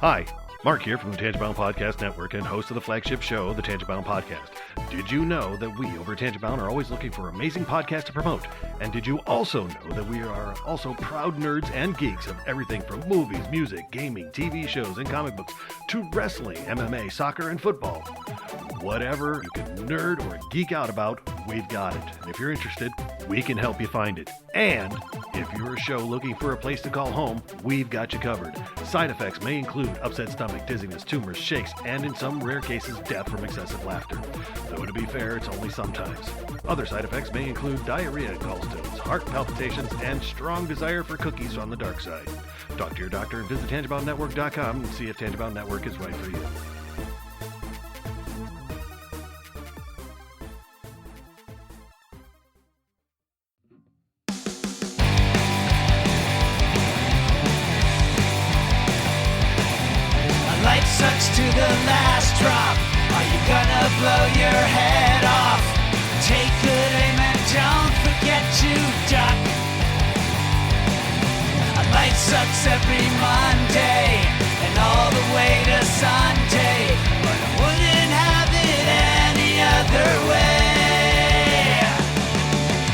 Hi, Mark here from the Tangent-Bound Podcast Network and host of the flagship show, the Tangent-Bound Podcast. Did you know that we over at Tangent-Bound are always looking for amazing podcasts to promote? And did you also know that we are also proud nerds and geeks of everything from movies, music, gaming, TV shows, and comic books to wrestling, MMA, soccer, and football? Whatever you can nerd or geek out about, we've got it. And if you're interested, we can help you find it. And if you're a show looking for a place to call home, we've got you covered. Side effects may include upset stomach, dizziness, tumors, shakes, and in some rare cases, death from excessive laughter. Though to be fair, it's only sometimes. Other side effects may include diarrhea, gallstones, heart palpitations, and strong desire for cookies on the dark side. Talk to your doctor and visit TangentBoundNetwork.com and see if Tangent-Bound Network is right for you. Sucks to the last drop. Are you gonna blow your head off? Take good aim and don't forget to duck. A life sucks every Monday and all the way to Sunday, but I wouldn't have it any other way.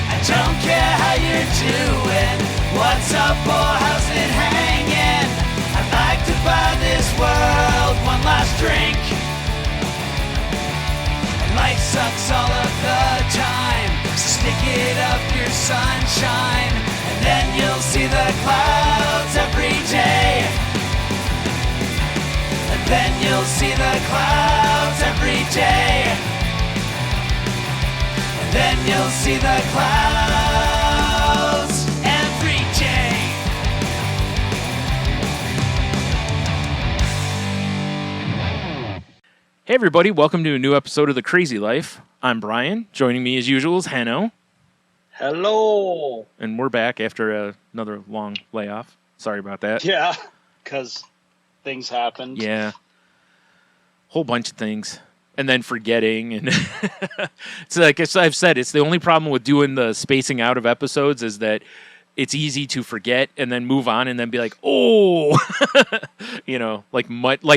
I don't care how you're doing, what's up or how's it hanging. I'd like to buy this world one last drink. Life sucks all of the time, so stick it up your sunshine, and then you'll see the clouds every day. And then you'll see the clouds every day. And then you'll see the clouds every day. Hey everybody, welcome to a new episode of The Crazy Life. I'm Brian. Joining me as usual is Hanno. Hello. And we're back after another long layoff. Sorry about that. Yeah, because things happened. Yeah. Whole bunch of things. And then forgetting. And it's like I've said, it's the only problem with doing the spacing out of episodes is that it's easy to forget and then move on and then be like, oh, you know, like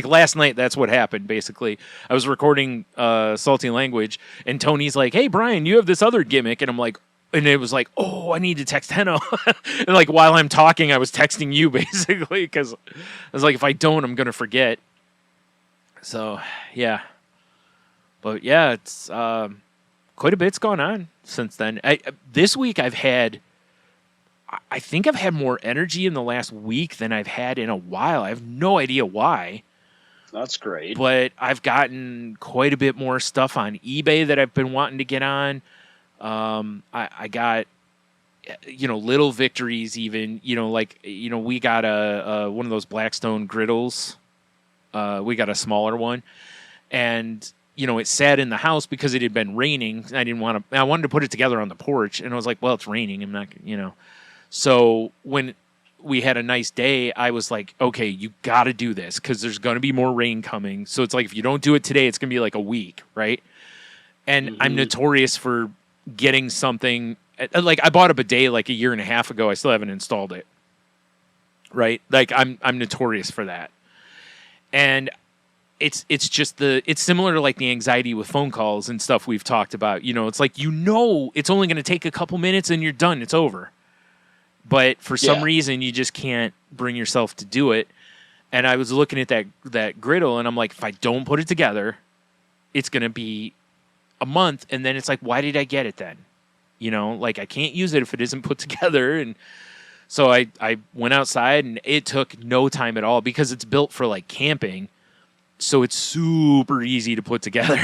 last night, that's what happened, basically. I was recording Salty Language, and Tony's like, hey, Brian, you have this other gimmick. And I'm like, and it was like, oh, I need to text Henno. And like, while I'm talking, I was texting you, basically, because I was like, if I don't, I'm going to forget. So, yeah. But, yeah, it's quite a bit's gone on since then. This week, I think I've had more energy in the last week than I've had in a while. I have no idea why. That's great. But I've gotten quite a bit more stuff on eBay that I've been wanting to get on. I got, little victories even, we got one of those Blackstone griddles. We got a smaller one. And, it sat in the house because it had been raining. I wanted to put it together on the porch. And I was like, well, it's raining. I'm not, So when we had a nice day, I was like, okay, you got to do this because there's going to be more rain coming. So it's like, if you don't do it today, it's going to be like a week, right? And I'm notorious for getting something. Like I bought a bidet like a year and a half ago. I still haven't installed it, right? Like I'm notorious for that. And it's it's similar to like the anxiety with phone calls and stuff we've talked about. It's like, it's only going to take a couple minutes and you're done. It's over. But for some reason, you just can't bring yourself to do it. And I was looking at that griddle, and I'm like, if I don't put it together, it's going to be a month. And then it's like, why did I get it then? Like I can't use it if it isn't put together. And so I went outside, and it took no time at all because it's built for like camping. So it's super easy to put together.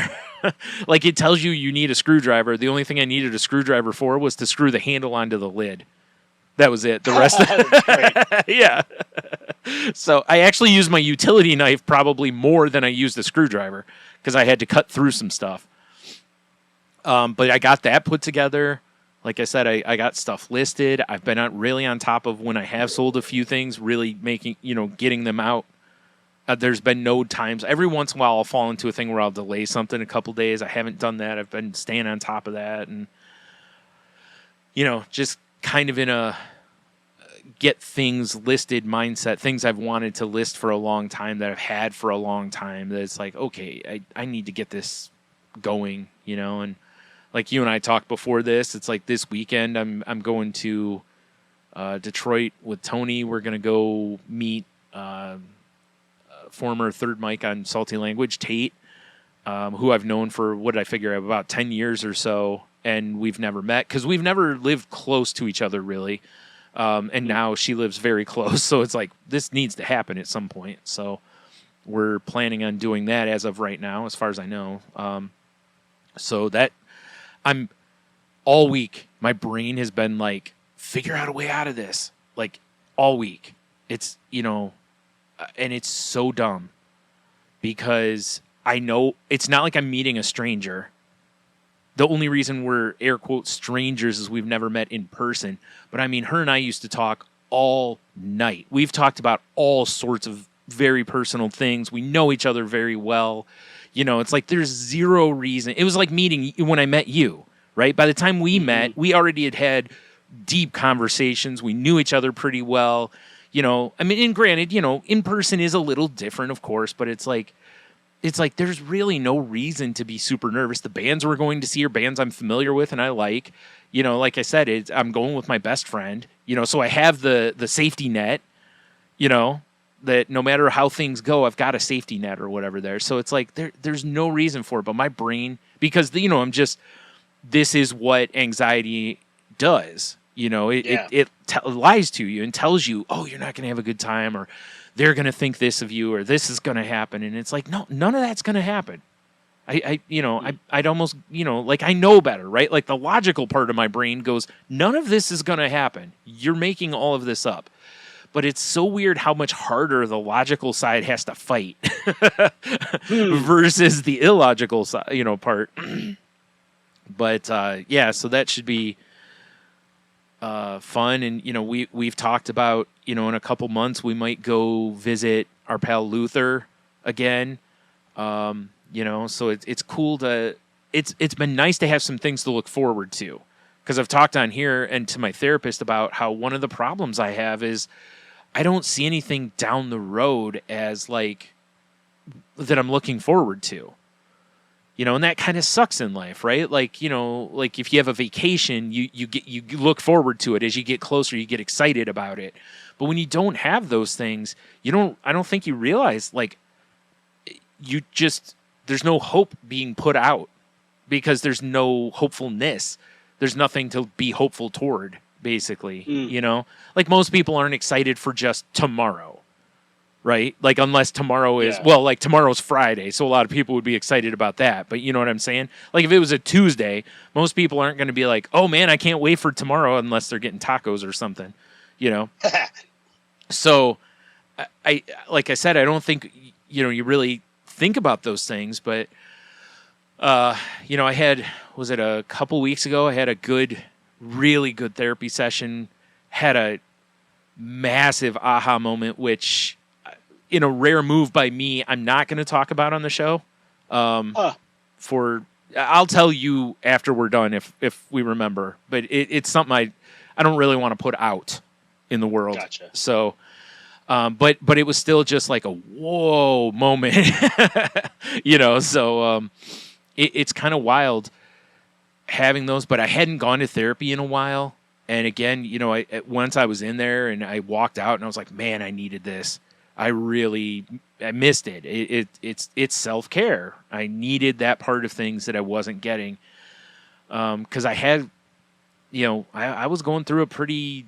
Like it tells you need a screwdriver. The only thing I needed a screwdriver for was to screw the handle onto the lid. That was it. The rest of it. Yeah. So I actually used my utility knife probably more than I used the screwdriver because I had to cut through some stuff. But I got that put together. Like I said, I got stuff listed. I've been really on top of when I have sold a few things, really making, getting them out. There's been no times. Every once in a while I'll fall into a thing where I'll delay something a couple days. I haven't done that. I've been staying on top of that and, just kind of in a get things listed, mindset, things I've wanted to list for a long time, that I've had for a long time, that it's like, okay, I need to get this going, and like you and I talked before this, it's like this weekend I'm going to Detroit with Tony. We're going to go meet former third mic on Salty Language, Tate, who I've known for, what did I figure, about 10 years or so, and we've never met because we've never lived close to each other, really. And now she lives very close, so it's like this needs to happen at some point. So we're planning on doing that as of right now, as far as I know. So that I'm all week, my brain has been like, figure out a way out of this, like all week. It's, and it's so dumb because I know it's not like I'm meeting a stranger. The only reason we're air quote strangers is we've never met in person. But I mean, her and I used to talk all night. We've talked about all sorts of very personal things. We know each other very well. It's like there's zero reason. It was like meeting when I met you, right? By the time we met, we already had deep conversations. We knew each other pretty well. I mean, and granted, in person is a little different, of course, but it's like there's really no reason to be super nervous. The bands we're going to see are bands I'm familiar with and I like. Like I said, I'm going with my best friend, so I have the safety net, that no matter how things go, I've got a safety net or whatever there. So it's like there's no reason for it. But my brain, because, this is what anxiety does. It lies to you and tells you, oh, you're not going to have a good time, or they're going to think this of you, or this is going to happen. And it's like, no, none of that's going to happen. I'd almost, like I know better, right? Like the logical part of my brain goes, none of this is going to happen. You're making all of this up. But it's so weird how much harder the logical side has to fight versus the illogical side, part. But so that should be fun. And, we've talked about, in a couple months, we might go visit our pal Luther again. So it's cool it's been nice to have some things to look forward to, because I've talked on here and to my therapist about how one of the problems I have is I don't see anything down the road as like that I'm looking forward to. And that kind of sucks in life, right? Like, like if you have a vacation, you look forward to it. As you get closer, you get excited about it. But when you don't have those things, I don't think you realize, like, there's no hope being put out because there's no hopefulness. There's nothing to be hopeful toward, basically, like most people aren't excited for just tomorrow. Right? Like, unless tomorrow is, like tomorrow's Friday, so a lot of people would be excited about that. But you know what I'm saying? Like, if it was a Tuesday, most people aren't going to be like, oh man, I can't wait for tomorrow, unless they're getting tacos or something, So, I like I said, I don't think, you really think about those things. But, I had, was it a couple weeks ago, I had a really good therapy session, had a massive aha moment, which, in a rare move by me, I'm not going to talk about on the show. I'll tell you after we're done if we remember. But it's something I don't really want to put out in the world. Gotcha. So, but it was still just like a whoa moment, So it's kind of wild having those. But I hadn't gone to therapy in a while, and again, once I was in there and I walked out, and I was like, man, I needed this. I missed it. It's self-care. I needed that part of things that I wasn't getting. Cause I had, I was going through a pretty,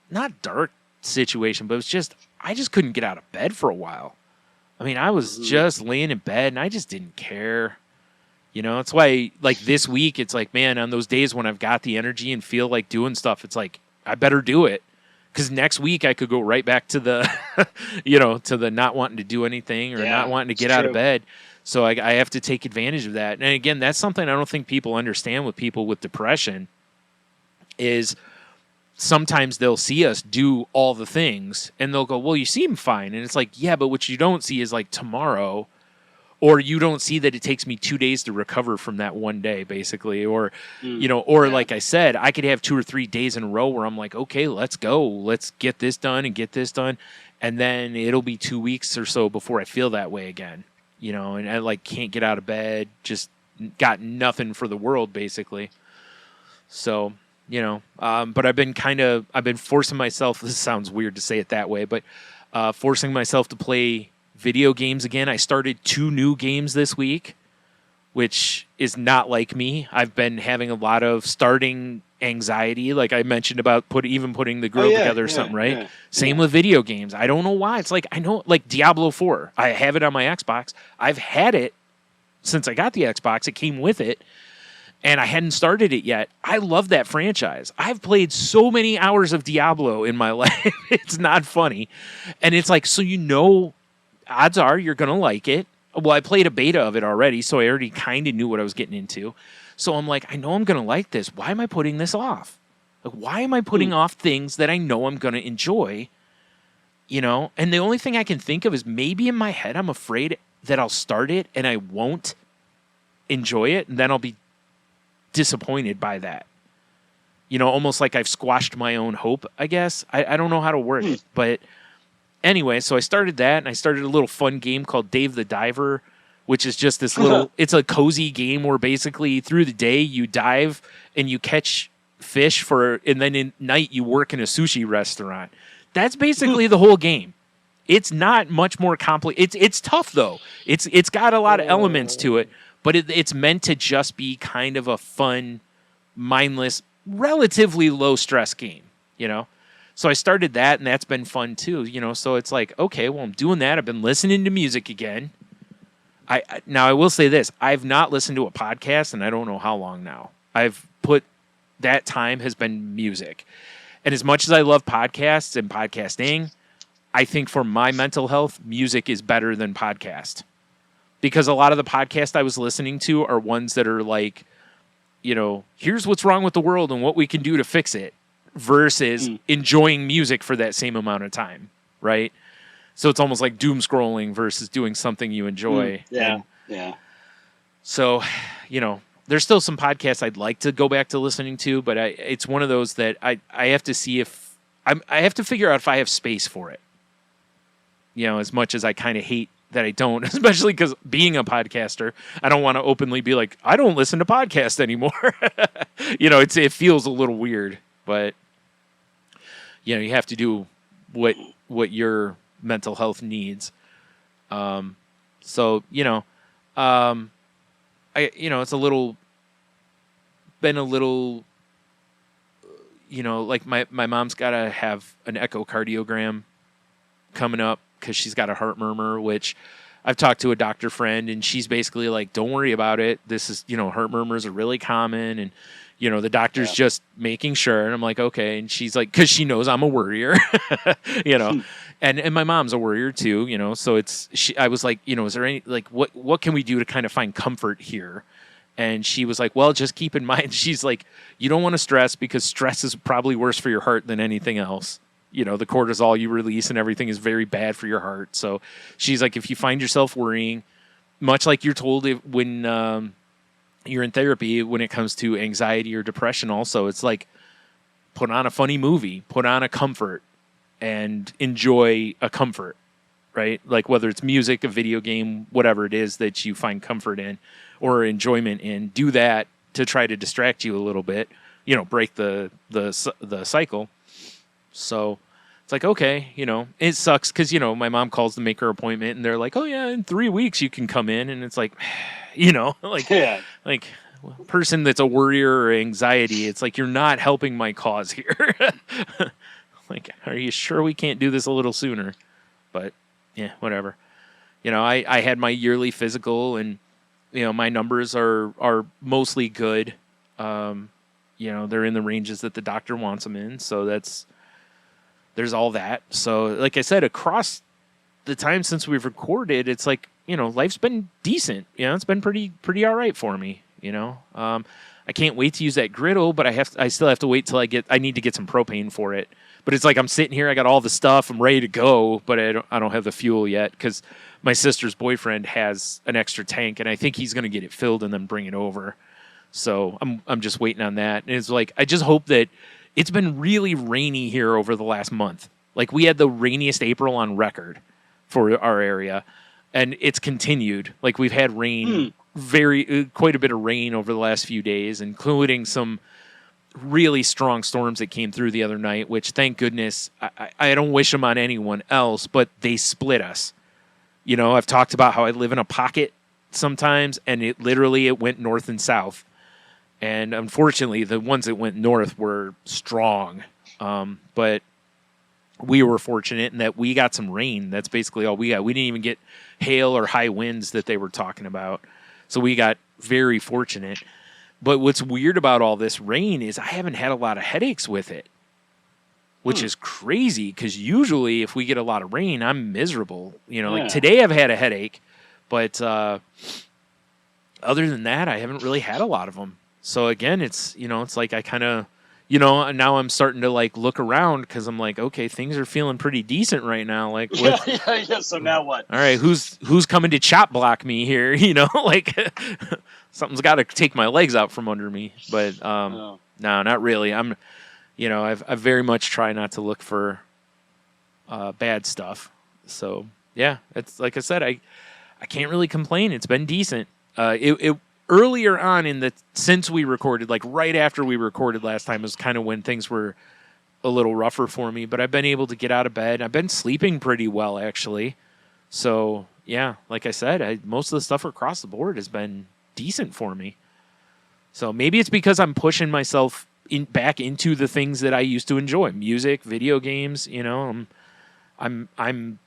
not dark situation, but it was I just couldn't get out of bed for a while. I mean, I was just laying in bed and I just didn't care. It's why, like, this week, it's like, man, on those days when I've got the energy and feel like doing stuff, it's like, I better do it. Because next week I could go right back to the, to the not wanting to do anything or not wanting to get out of bed. So I have to take advantage of that. And again, that's something I don't think people understand with people with depression is sometimes they'll see us do all the things and they'll go, well, you seem fine. And it's like, yeah, but what you don't see is like tomorrow or you don't see that it takes me 2 days to recover from that one day, basically. Or, or like I said, I could have 2 or 3 days in a row where I'm like, okay, let's go. Let's get this done and get this done. And then it'll be 2 weeks or so before I feel that way again, and I like can't get out of bed, just got nothing for the world, basically. So, but I've been forcing myself, this sounds weird to say it that way, but forcing myself to play video games again. I started 2 new games this week, which is not like me. I've been having a lot of starting anxiety, like I mentioned about putting the girl together or something, right? Yeah, Same with video games. I don't know why. It's like, I know, like Diablo 4. I have it on my Xbox. I've had it since I got the Xbox. It came with it, and I hadn't started it yet. I love that franchise. I've played so many hours of Diablo in my life. It's not funny. And it's like, so odds are you're going to like it. Well, I played a beta of it already, so I already kind of knew what I was getting into. So I'm like, I know I'm going to like this. Why am I putting this off? Like, why am I putting off things that I know I'm going to enjoy? And the only thing I can think of is maybe in my head I'm afraid that I'll start it and I won't enjoy it, and then I'll be disappointed by that. Almost like I've squashed my own hope, I guess. I don't know how to word it, but anyway, so I started that, and I started a little fun game called Dave the Diver, which is just this little, it's a cozy game where basically through the day you dive and you catch fish and then in night you work in a sushi restaurant. That's basically the whole game. It's not much more complicated. It's tough though. It's got a lot of elements to it, but it's meant to just be kind of a fun, mindless, relatively low stress game, So I started that, and that's been fun too, So it's like, okay, well, I'm doing that. I've been listening to music again. Now I will say this: I've not listened to a podcast, and I don't know how long now. That time has been music, and as much as I love podcasts and podcasting, I think for my mental health, music is better than podcast, because a lot of the podcasts I was listening to are ones that are like, here's what's wrong with the world and what we can do to fix it, versus enjoying music for that same amount of time, right? So it's almost like doom scrolling versus doing something you enjoy. Yeah. So, there's still some podcasts I'd like to go back to listening to, but it's one of those that I have to see if I have to figure out if I have space for it. As much as I kind of hate that I don't, especially because being a podcaster, I don't want to openly be like, I don't listen to podcasts anymore. It feels a little weird, but you have to do what your mental health needs. It's a little like my mom's got to have an echocardiogram coming up because she's got a heart murmur, which I've talked to a doctor friend, and she's basically like, don't worry about it. This is, heart murmurs are really common, and the doctor's just making sure. And I'm like, okay. And she's like, because she knows I'm a worrier, and my mom's a worrier too, so I was like, is there any, like, what can we do to kind of find comfort here? And she was like, well, just keep in mind, she's like, you don't want to stress, because stress is probably worse for your heart than anything else. The cortisol you release and everything is very bad for your heart. So she's like, if you find yourself worrying, much like you're told when you're in therapy, when it comes to anxiety or depression also, it's like, put on a funny movie, put on a comfort, and enjoy a comfort, right? Like whether it's music, a video game, whatever it is that you find comfort in or enjoyment in, do that to try to distract you a little bit, break the cycle. So it's like, okay, it sucks because, my mom calls to make her appointment, and they're like, oh yeah, in 3 weeks you can come in. And it's like, like person that's a worrier or anxiety, it's like, you're not helping my cause here. Like, are you sure we can't do this a little sooner? But yeah, whatever. I had my yearly physical, and, my numbers are mostly good. They're in the ranges that the doctor wants them in. So there's all that. So like I said, across the time since we've recorded, it's like, life's been decent. It's been pretty all right for me. I can't wait to use that griddle, but I still have to wait till I need to get some propane for it. But it's like, I'm sitting here, I got all the stuff, I'm ready to go, but I don't have the fuel yet, because my sister's boyfriend has an extra tank, and I think he's going to get it filled and then bring it over. So I'm just waiting on that. And it's like, I just hope that it's been really rainy here over the last month. Like, we had the rainiest April on record for our area, and it's continued. Like, we've had rain, quite a bit of rain over the last few days, including some really strong storms that came through the other night, which, thank goodness, I don't wish them on anyone else, but they split us. You know, I've talked about how I live in a pocket sometimes, and it went north and south. And unfortunately, the ones that went north were strong. But we were fortunate in that we got some rain. That's basically all we got. We didn't even get hail or high winds that they were talking about. So we got very fortunate. But what's weird about all this rain is I haven't had a lot of headaches with it, which is crazy, because usually if we get a lot of rain, I'm miserable. You know, like today I've had a headache, but other than that, I haven't really had a lot of them. So again, it's, you know, it's like I kind of, you know, now I'm starting to like look around, because I'm like, okay, things are feeling pretty decent right now. Like, yeah. So now what? All right, who's coming to chop block me here? You know, like something's got to take my legs out from under me. But no, not really. You know, I've very much tried not to look for bad stuff. So yeah, it's like I said, I can't really complain. It's been decent. It earlier on since we recorded, like right after we recorded last time, was kind of when things were a little rougher for me. But I've been able to get out of bed. I've been sleeping pretty well, actually. So yeah, like I said, most of the stuff across the board has been decent for me. So maybe it's because I'm pushing myself back into the things that I used to enjoy: music, video games. You know, I'm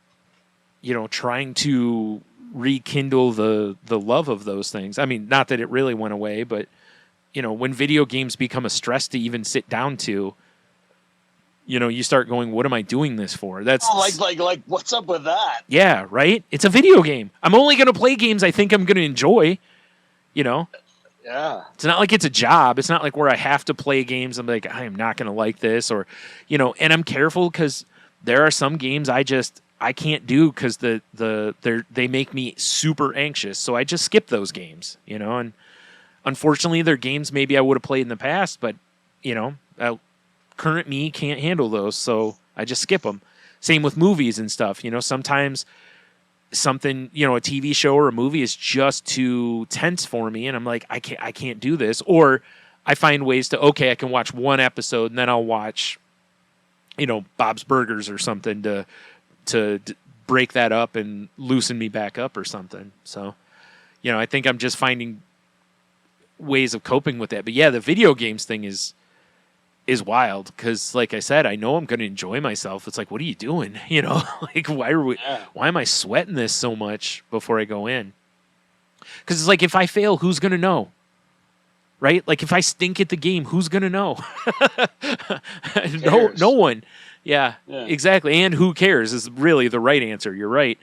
you know, trying to rekindle the love of those things. I mean, not that it really went away, but you know, when video games become a stress to even sit down to, you know, you start going, what am I doing this for? That's like what's up with that? Yeah, right? It's a video game. I'm only going to play games I think I'm going to enjoy, you know? Yeah. It's not like it's a job. It's not like where I have to play games. I'm like, I am not going to like this, or, you know, and I'm careful, because there are some games I can't do, because they make me super anxious. So I just skip those games, you know. And unfortunately, they're games maybe I would have played in the past, but you know, current me can't handle those, so I just skip them. Same with movies and stuff. You know, sometimes something, you know, a TV show or a movie is just too tense for me, and I'm like, I can't do this. Or I find ways to, okay, I can watch one episode and then I'll watch, you know, Bob's Burgers or something to break that up and loosen me back up or something. So, you know, I think I'm just finding ways of coping with that. But yeah, the video games thing is wild, because like I said, I know I'm going to enjoy myself. It's like, what are you doing? You know, like, why am I sweating this so much before I go in? Because it's like, if I fail, who's going to know? Right? Like, if I stink at the game, who's going to know? No one. Yeah, exactly. And who cares is really the right answer. You're right.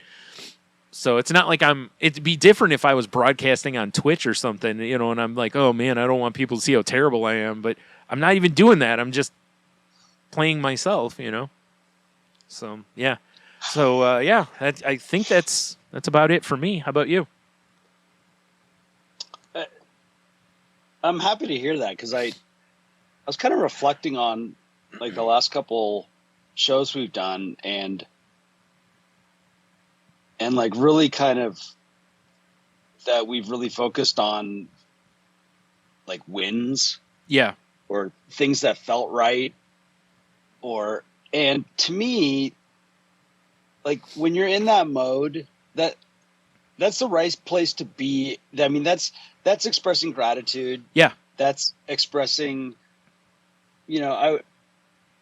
So it's not like it'd be different if I was broadcasting on Twitch or something, you know, and I'm like, oh man, I don't want people to see how terrible I am. But I'm not even doing that. I'm just playing myself, you know. So yeah. So I think that's about it for me. How about you? I'm happy to hear that, because I was kind of reflecting on like the last couple shows we've done, and like really kind of that we've really focused on like wins. Yeah. Or things that felt right. And to me, like when you're in that mode, that's the right place to be. I mean, that's expressing gratitude. Yeah. That's expressing, you know,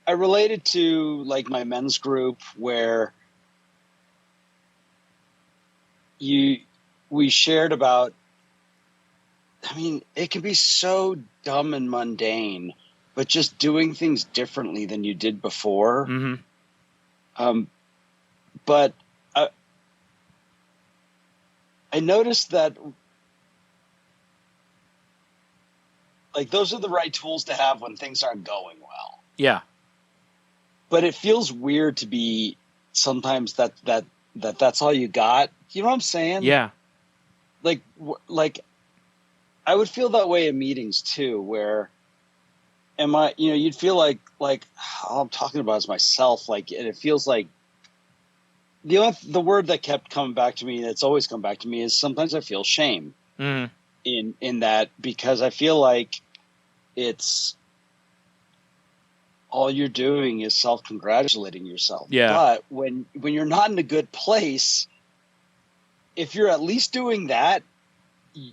I related to like my men's group where we shared about, I mean, it can be so dumb and mundane, but just doing things differently than you did before. Mm-hmm. But I noticed that like those are the right tools to have when things aren't going well. Yeah. But it feels weird to be sometimes that's all you got, You know what I'm saying? Yeah. Like I would feel that way in meetings too, where you'd feel like all I'm talking about is myself. Like, and it feels like the word that kept coming back to me, that's always come back to me, is sometimes I feel shame in that, because I feel like it's all you're doing is self-congratulating yourself. Yeah. But when you're not in a good place, if you're at least doing that,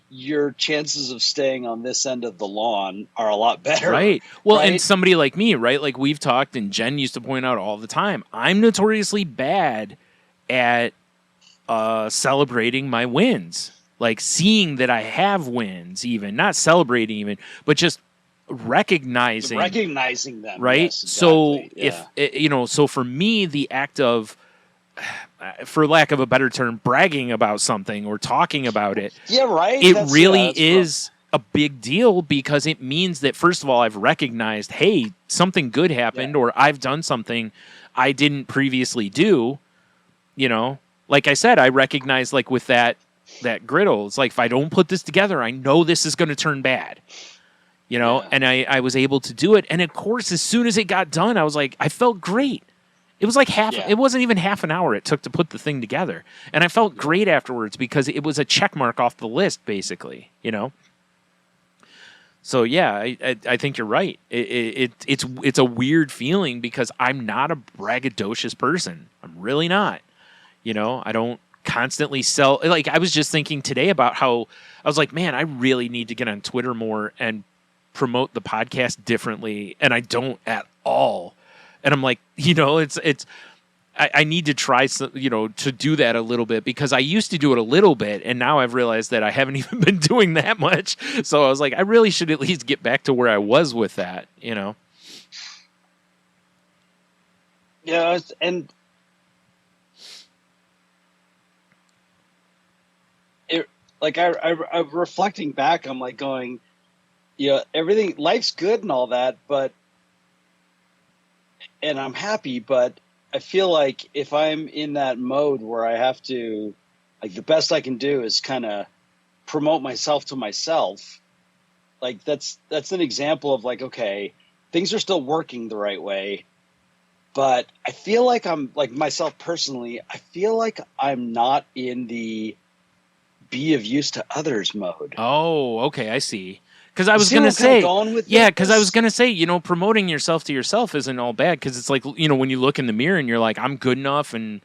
your chances of staying on this end of the lawn are a lot better. Right. Well, right? and somebody like me, right? Like we've talked, and Jen used to point out all the time, I'm notoriously bad at celebrating my wins. Like seeing that I have wins, even not celebrating, even, but just recognizing them. Right. Yes, So exactly. if so for me, the act of, for lack of a better term, bragging about something or talking about it, yeah, right. It That's really rough. is a big deal, because it means that, first of all, I've recognized, hey, something good happened, or I've done something I didn't previously do. You know, like I said, I recognize, like with that griddle, it's like, if I don't put this together, I know this is going to turn bad. You know, and I was able to do it. And of course, as soon as it got done, I was like, I felt great. It was like it wasn't even half an hour it took to put the thing together. And I felt great afterwards, because it was a check mark off the list, basically, you know? So yeah, I think you're right. It's a weird feeling, because I'm not a braggadocious person. I'm really not. You know, I don't constantly sell. Like, I was just thinking today about how I was like, man, I really need to get on Twitter more and promote the podcast differently, and I don't at all. And I'm like, you know, I need to try to do that a little bit, because I used to do it a little bit, and now I've realized that I haven't even been doing that much. So I was like, I really should at least get back to where I was with that, you know? Yeah, and it, like I'm reflecting back, I'm like going, everything, life's good and all that, and I'm happy, but I feel like if I'm in that mode where I have to, like, the best I can do is kind of promote myself to myself. Like, that's an example of, like, okay, things are still working the right way, but I feel like I'm, like, myself personally, I feel like I'm not in the be of use to others mode. Oh, okay, I see. Because I was going to say, because I was going to say, promoting yourself to yourself isn't all bad, because it's like, when you look in the mirror and you're like, I'm good enough, and,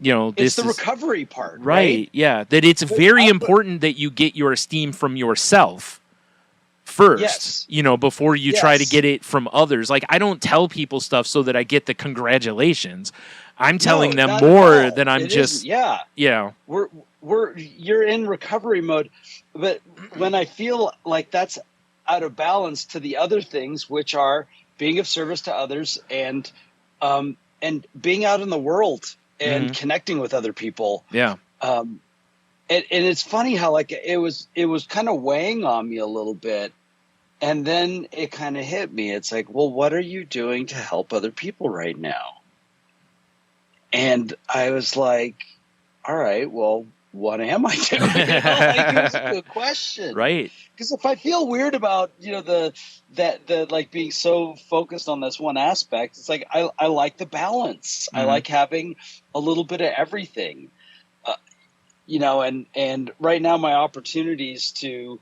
this it's the recovery part, right? Yeah, that it's very important that you get your esteem from yourself first, before you try to get it from others. Like, I don't tell people stuff so that I get the congratulations. I'm telling them more than I'm just, you're in recovery mode. But when I feel like that's out of balance to the other things, which are being of service to others and being out in the world and connecting with other people. Yeah. And it's funny how, like, it was kind of weighing on me a little bit. And then it kind of hit me. It's like, well, what are you doing to help other people right now? And I was like, all right, well, what am I doing? It was a good question, right? Because if I feel weird about the like being so focused on this one aspect, it's like I like the balance. I like having a little bit of everything, and right now my opportunities to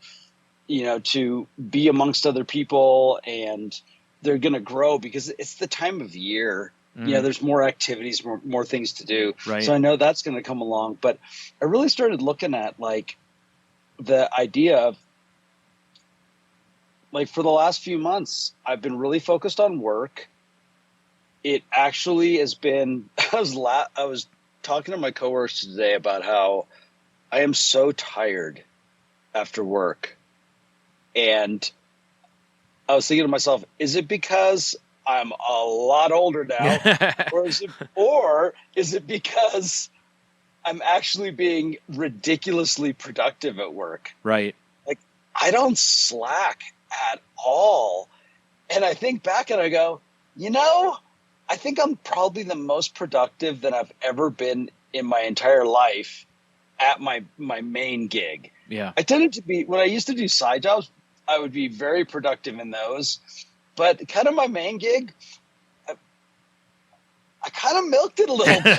be amongst other people, and they're going to grow because it's the time of year. There's more activities, more things to do. Right. So I know that's going to come along. But I really started looking at, like, the idea of, like, for the last few months, I've been really focused on work. It actually has been, I was talking to my coworkers today about how I am so tired after work. And I was thinking to myself, is it because I'm a lot older now, or is it because I'm actually being ridiculously productive at work? Right. Like, I don't slack at all. And I think back and I go, I think I'm probably the most productive that I've ever been in my entire life at my main gig. Yeah. I tended to be, when I used to do side jobs, I would be very productive in those. But kind of my main gig, I kind of milked it a little bit.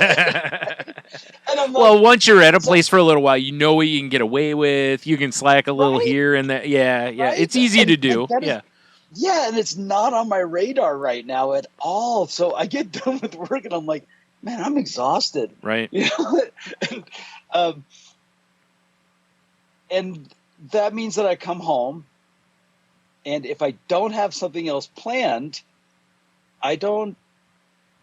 And I'm like, Well, once you're at a place for a little while, you know what you can get away with. You can slack a little Right? here and there. Yeah, yeah. Right? It's easy to And do. that is- Yeah. yeah, and it's not on my radar right now at all. So I get done with work and I'm like, man, I'm exhausted. Right. You know? And that means that I come home, and if I don't have something else planned, I don't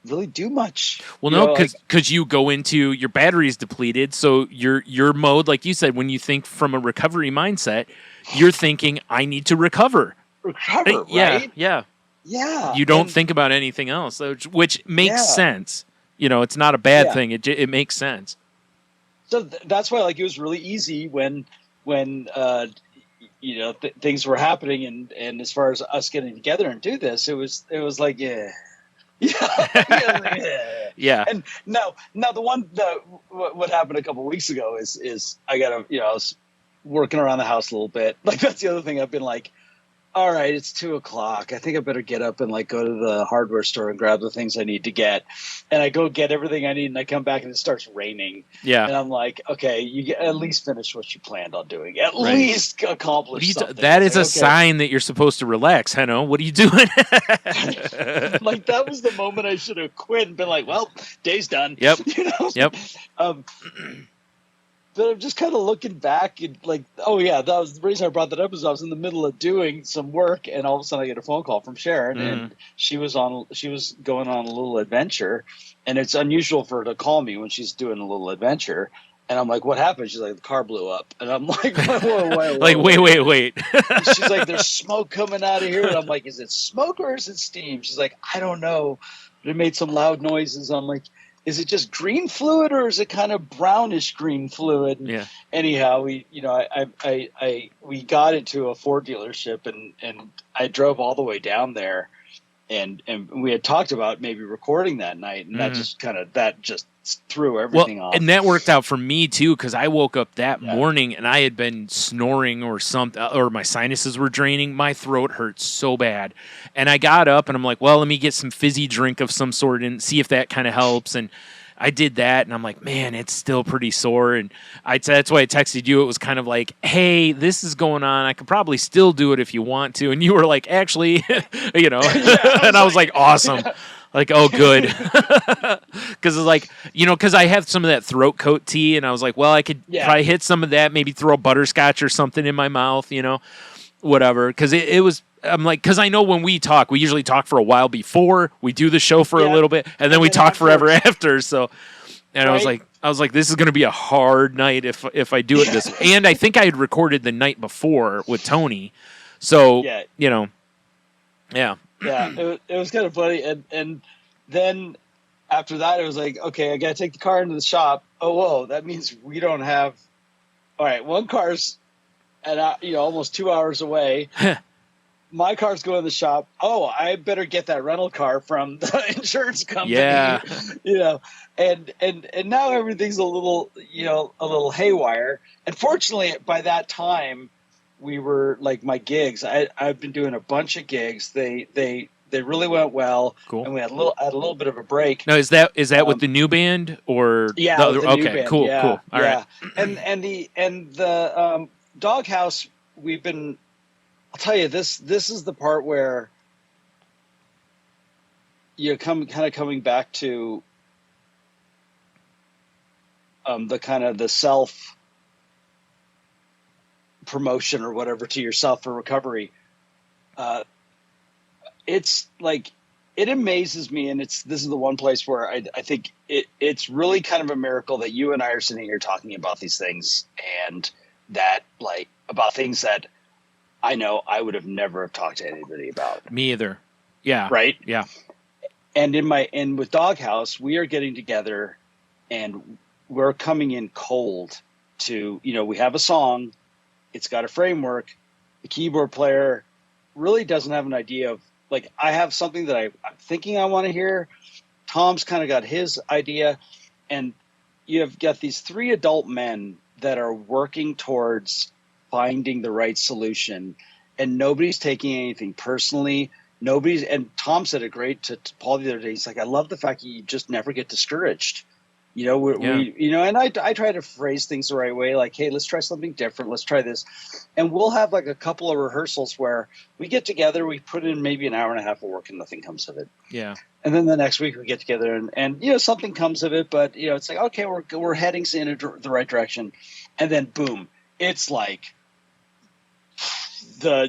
really do much. Well, You no, know, like, because you go into your battery's depleted, so your mode, like you said, when you think from a recovery mindset, you're thinking, I need to recover. recover, Yeah, right? yeah. Yeah. You don't And- think about anything else, which makes Yeah. sense. You know, it's not a bad Yeah. thing. It makes sense. So that's why, like, it was really easy when you know, things were happening, and as far as us getting together and do this, it was like, yeah. Yeah. Yeah. And now what happened a couple of weeks ago is I got to, I was working around the house a little bit. Like, that's the other thing. I've been like, all right, it's 2:00. I think I better get up and like go to the hardware store and grab the things I need to get. And I go get everything I need, and I come back and it starts raining. Yeah. And I'm like, okay, you at least finish what you planned on doing. At Right. least What accomplish are you something. that is It's a like, okay. sign that you're supposed to relax, Henno. What are you doing? Like, that was the moment I should have quit and been like, well, day's done. Yep. You know? Yep. But I'm just kind of looking back and like, oh yeah, that was the reason I brought that up. Is I was in the middle of doing some work, and all of a sudden I get a phone call from Sharon, and she was going on a little adventure, and it's unusual for her to call me when she's doing a little adventure. And I'm like, what happened? She's like, the car blew up, and I'm like, whoa. Like, wait. She's like, there's smoke coming out of here, and I'm like, is it smoke or is it steam? She's like, I don't know. It made some loud noises. I'm like, is it just green fluid or is it kind of brownish green fluid? And Yeah. anyhow, we got into a Ford dealership, and I drove all the way down there, and we had talked about maybe recording that night, and that just threw everything off. And that worked out for me too, because I woke up that Yeah. morning and I had been snoring or something, or my sinuses were draining. My throat hurt so bad, and I got up and I'm like, well, let me get some fizzy drink of some sort and see if that kind of helps. And I did that, and I'm like, man, it's still pretty sore. And that's why I texted you. It was kind of like, hey, this is going on. I could probably still do it if you want to. And you were like, actually, you know, and I was like, awesome. Like, oh, good. Because it's like, because I have some of that throat coat tea, and I was like, well, I could probably hit some of that, maybe throw butterscotch or something in my mouth, whatever. Because it was, I'm like, because I know when we talk, we usually talk for a while before we do the show for a little bit, and then we talk forever after. So, and Right. I was like, this is going to be a hard night if I do it this way. And I think I had recorded the night before with Tony, so Yeah. yeah. Yeah, it was kind of funny, and then after that, it was like, okay, I got to take the car into the shop. Oh, whoa, that means we don't have. All right, one car's at almost 2 hours away. My car's going to the shop. Oh, I better get that rental car from the insurance company. Yeah. And now everything's a little haywire. And fortunately, by that time, we were like, my gigs. I've been doing a bunch of gigs. They really went well. Cool. And we had a little bit of a break. Now, is that with the new band or Yeah, the with other? the new Okay, band. cool, Yeah, cool. All right. And the Doghouse, we've been. I'll tell you, this is the part where you're coming back to the self promotion or whatever to yourself for recovery. It's like, it amazes me, and this is the one place where I think it's really kind of a miracle that you and I are sitting here talking about these things, and that, like, about things that I know I would have never have talked to anybody about. Me either. Yeah. Right? Yeah. And with Doghouse, we are getting together, and we're coming in cold to, we have a song, it's got a framework, the keyboard player really doesn't have an idea of, like, I have something that I'm thinking I want to hear. Tom's kind of got his idea, and you have got these three adult men that are working towards finding the right solution, and nobody's taking anything personally. Nobody's, and Tom said it great to Paul the other day. He's like, I love the fact that you just never get discouraged. You know, we you know, and I try to phrase things the right way, like, hey, let's try something different. Let's try this. And we'll have like a couple of rehearsals where we get together, we put in maybe an hour and a half of work and nothing comes of it. Yeah. And then the next week we get together and you know, something comes of it, but you know, it's like, okay, we're heading in the right direction. And then boom, it's like the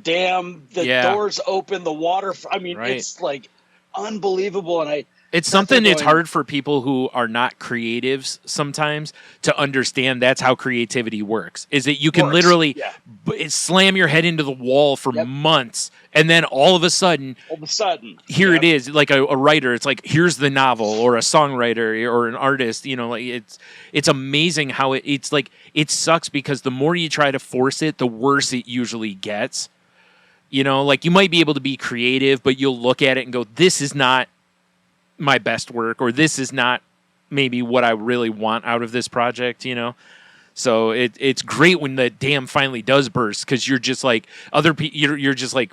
dam, doors open, the water. I mean, it's like unbelievable. And it's something it's hard for people who are not creatives sometimes to understand. That's how creativity works, is that you can literally slam your head into the wall for months. And then all of a sudden, here it is, like a writer. It's like, here's the novel, or a songwriter, or an artist. You know, like it's amazing how it's like, it sucks because the more you try to force it, the worse it usually gets. You know, like you might be able to be creative, but you'll look at it and go, this is not my best work, or this is not maybe what I really want out of this project, you know? So it's great when the dam finally does burst, because you're just like, other people, you're just like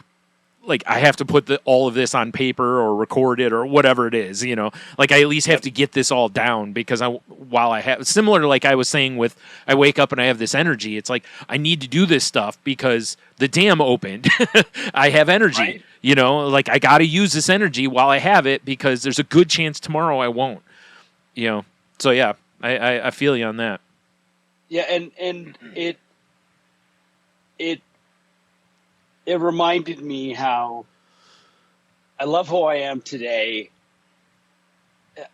I have to put all of this on paper or record it or whatever it is, you know? Like I at least have to get this all down, because while I have, similar to like I was saying with, I wake up and I have this energy, it's like, I need to do this stuff because the dam opened. I have energy. Right. You know, like I got to use this energy while I have it, because there's a good chance tomorrow I won't. You know, so yeah, I feel you on that. Yeah, and it reminded me how I love who I am today.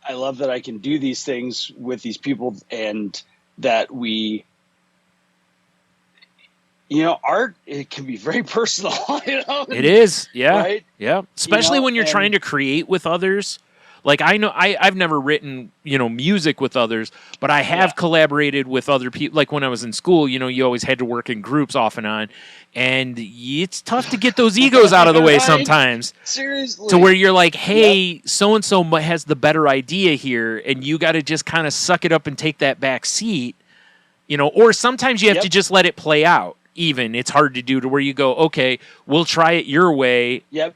I love that I can do these things with these people, and that we. You know, art, it can be very personal. You know? It is, yeah. Right? Yeah. Especially when you're trying to create with others. Like I know I've never written, you know, music with others, but I have collaborated with other people. Like when I was in school, you know, you always had to work in groups off and on. And it's tough to get those egos out of the way sometimes. Seriously. To where you're like, hey, so-and-so has the better idea here, and you got to just kind of suck it up and take that back seat. You know, or sometimes you have to just let it play out. Even it's hard to do, to where you go, okay, we'll try it your way. Yep.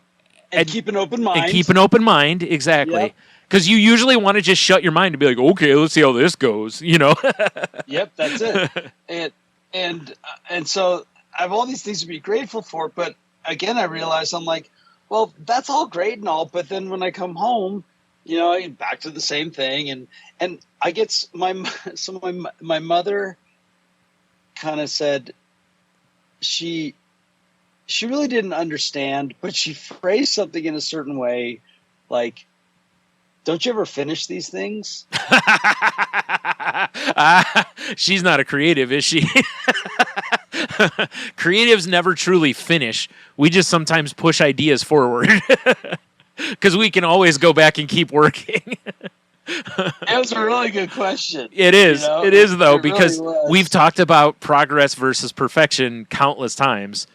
And keep an open mind. And keep an open mind, exactly. Because you usually want to just shut your mind and be like, okay, let's see how this goes, you know? Yep, that's it. And so I have all these things to be grateful for, but again, I realize I'm like, well, that's all great and all, but then when I come home, you know, I get back to the same thing, and I get my mother kind of said, she really didn't understand, but she phrased something in a certain way, like, don't you ever finish these things? She's not a creative, is she? Creatives never truly finish. We just sometimes push ideas forward, because we can always go back and keep working. That was a really good question. It is. You know? It is, though, because really we've talked about progress versus perfection countless times,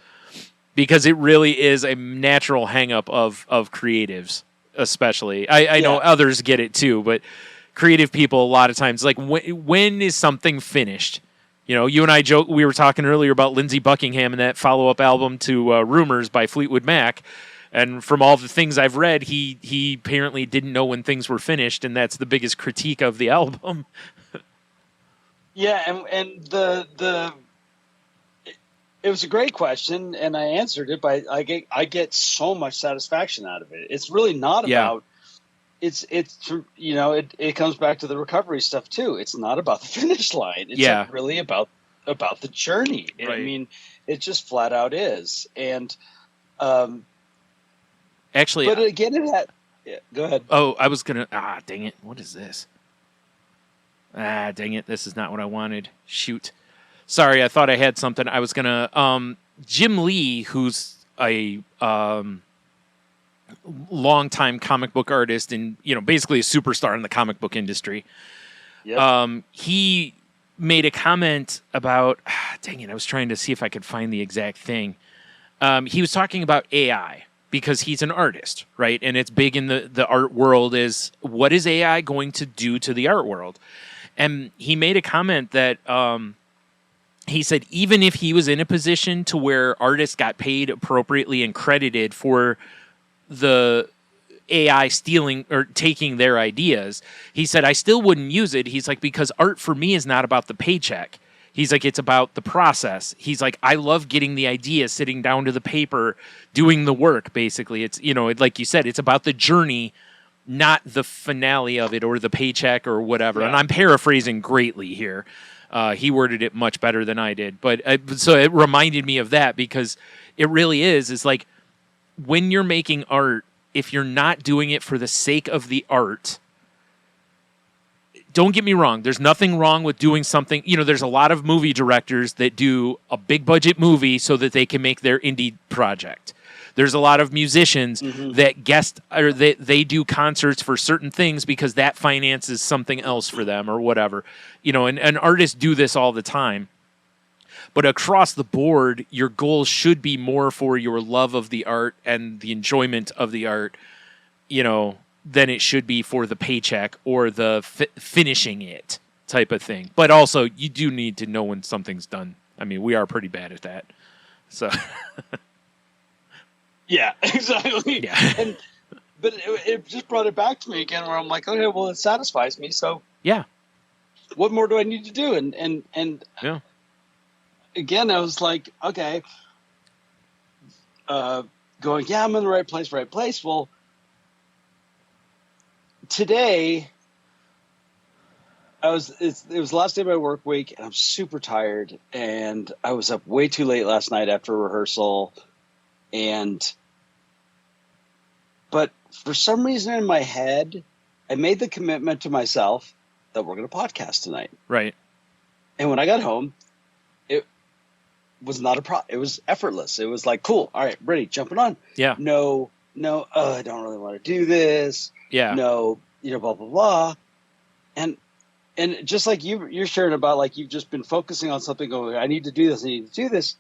because it really is a natural hang-up of creatives, especially. I know others get it too, but creative people, a lot of times, like, when is something finished? You know, you and I joke. We were talking earlier about Lindsey Buckingham and that follow-up album to Rumors by Fleetwood Mac. And from all the things I've read, he apparently didn't know when things were finished, and that's the biggest critique of the album. Yeah, and it was a great question, and I answered it by I get so much satisfaction out of it. It's really not about it's you know, it comes back to the recovery stuff too. It's not about the finish line. It's like really about the journey. Right. I mean, it just flat out is. And actually, but again, it had. Yeah, go ahead. Oh, I was gonna. Dang it! What is this? Dang it! This is not what I wanted. Shoot. Sorry, I thought I had something. I was gonna. Jim Lee, who's a longtime comic book artist and, you know, basically a superstar in the comic book industry. Yep. He made a comment about. Dang it! I was trying to see if I could find the exact thing. He was talking about AI. Because he's an artist, right? And it's big in the art world is, what is AI going to do to the art world? And he made a comment that he said even if he was in a position to where artists got paid appropriately and credited for the AI stealing or taking their ideas, he said, I still wouldn't use it. He's like, because art for me is not about the paycheck. He's like, it's about the process. He's like, I love getting the idea, sitting down to the paper, doing the work, basically. It's, like you said, it's about the journey, not the finale of it or the paycheck or whatever. Yeah. And I'm paraphrasing greatly here. He worded it much better than I did. But so it reminded me of that, because it really is like when you're making art, if you're not doing it for the sake of the art, don't get me wrong. There's nothing wrong with doing something. There's a lot of movie directors that do a big budget movie so that they can make their indie project. There's a lot of musicians that they do concerts for certain things because that finances something else for them or whatever. And artists do this all the time. But across the board, your goals should be more for your love of the art and the enjoyment of the art, than it should be for the paycheck or the finishing it type of thing. But also, you do need to know when something's done. I mean, we are pretty bad at that. So, Yeah, exactly. yeah, But it just brought it back to me again, where I'm like, okay, well, it satisfies me. So yeah, what more do I need to do? And yeah, again, I was like, okay, going, yeah, I'm in the right place. Well, today it was the last day of my work week, and I'm super tired, and I was up way too late last night after rehearsal, but for some reason in my head, I made the commitment to myself that we're going to podcast tonight. right. And when I got home, it was not it was effortless. It was like, cool, all right, ready, jumping on. Yeah, No, I don't really want to do this. yeah, No, blah, blah, blah. And just like you're sharing about, like, you've just been focusing on something, going, I need to do this.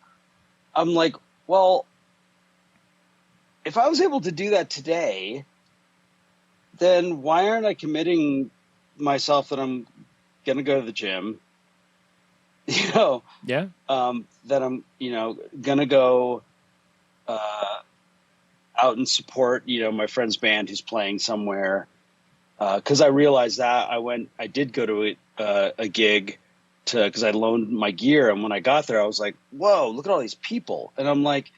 I'm like, well, if I was able to do that today, then why aren't I committing myself that I'm going to go to the gym, yeah, that I'm, going to go out and support, my friend's band who's playing somewhere. Because I realized that I did go to a gig because I loaned my gear, and when I got there, I was like, "Whoa, look at all these people!" And I'm like,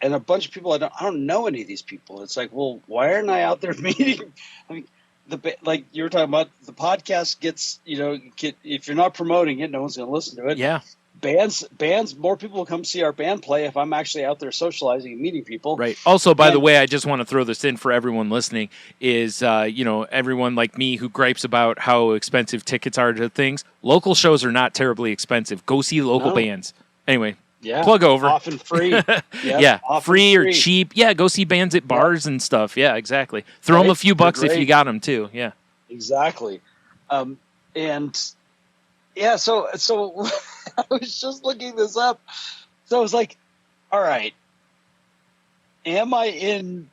and a bunch of people I don't know any of these people. It's like, well, why aren't I out there meeting? I mean, like you were talking about, the podcast gets, if you're not promoting it, no one's going to listen to it. yeah. Bands, more people will come see our band play if I'm actually out there socializing and meeting people. Right. Also, by the way, I just want to throw this in for everyone listening is, everyone like me who gripes about how expensive tickets are to things. Local shows are not terribly expensive. Go see local bands. Anyway, Yeah. plug over. Often free. Yep, Yeah. often Free or cheap. Yeah. Go see bands at bars and stuff. Yeah, exactly. Throw them a few bucks if you got them too. Yeah. Exactly. And yeah, so I was just looking this up. So I was like, all right, am I in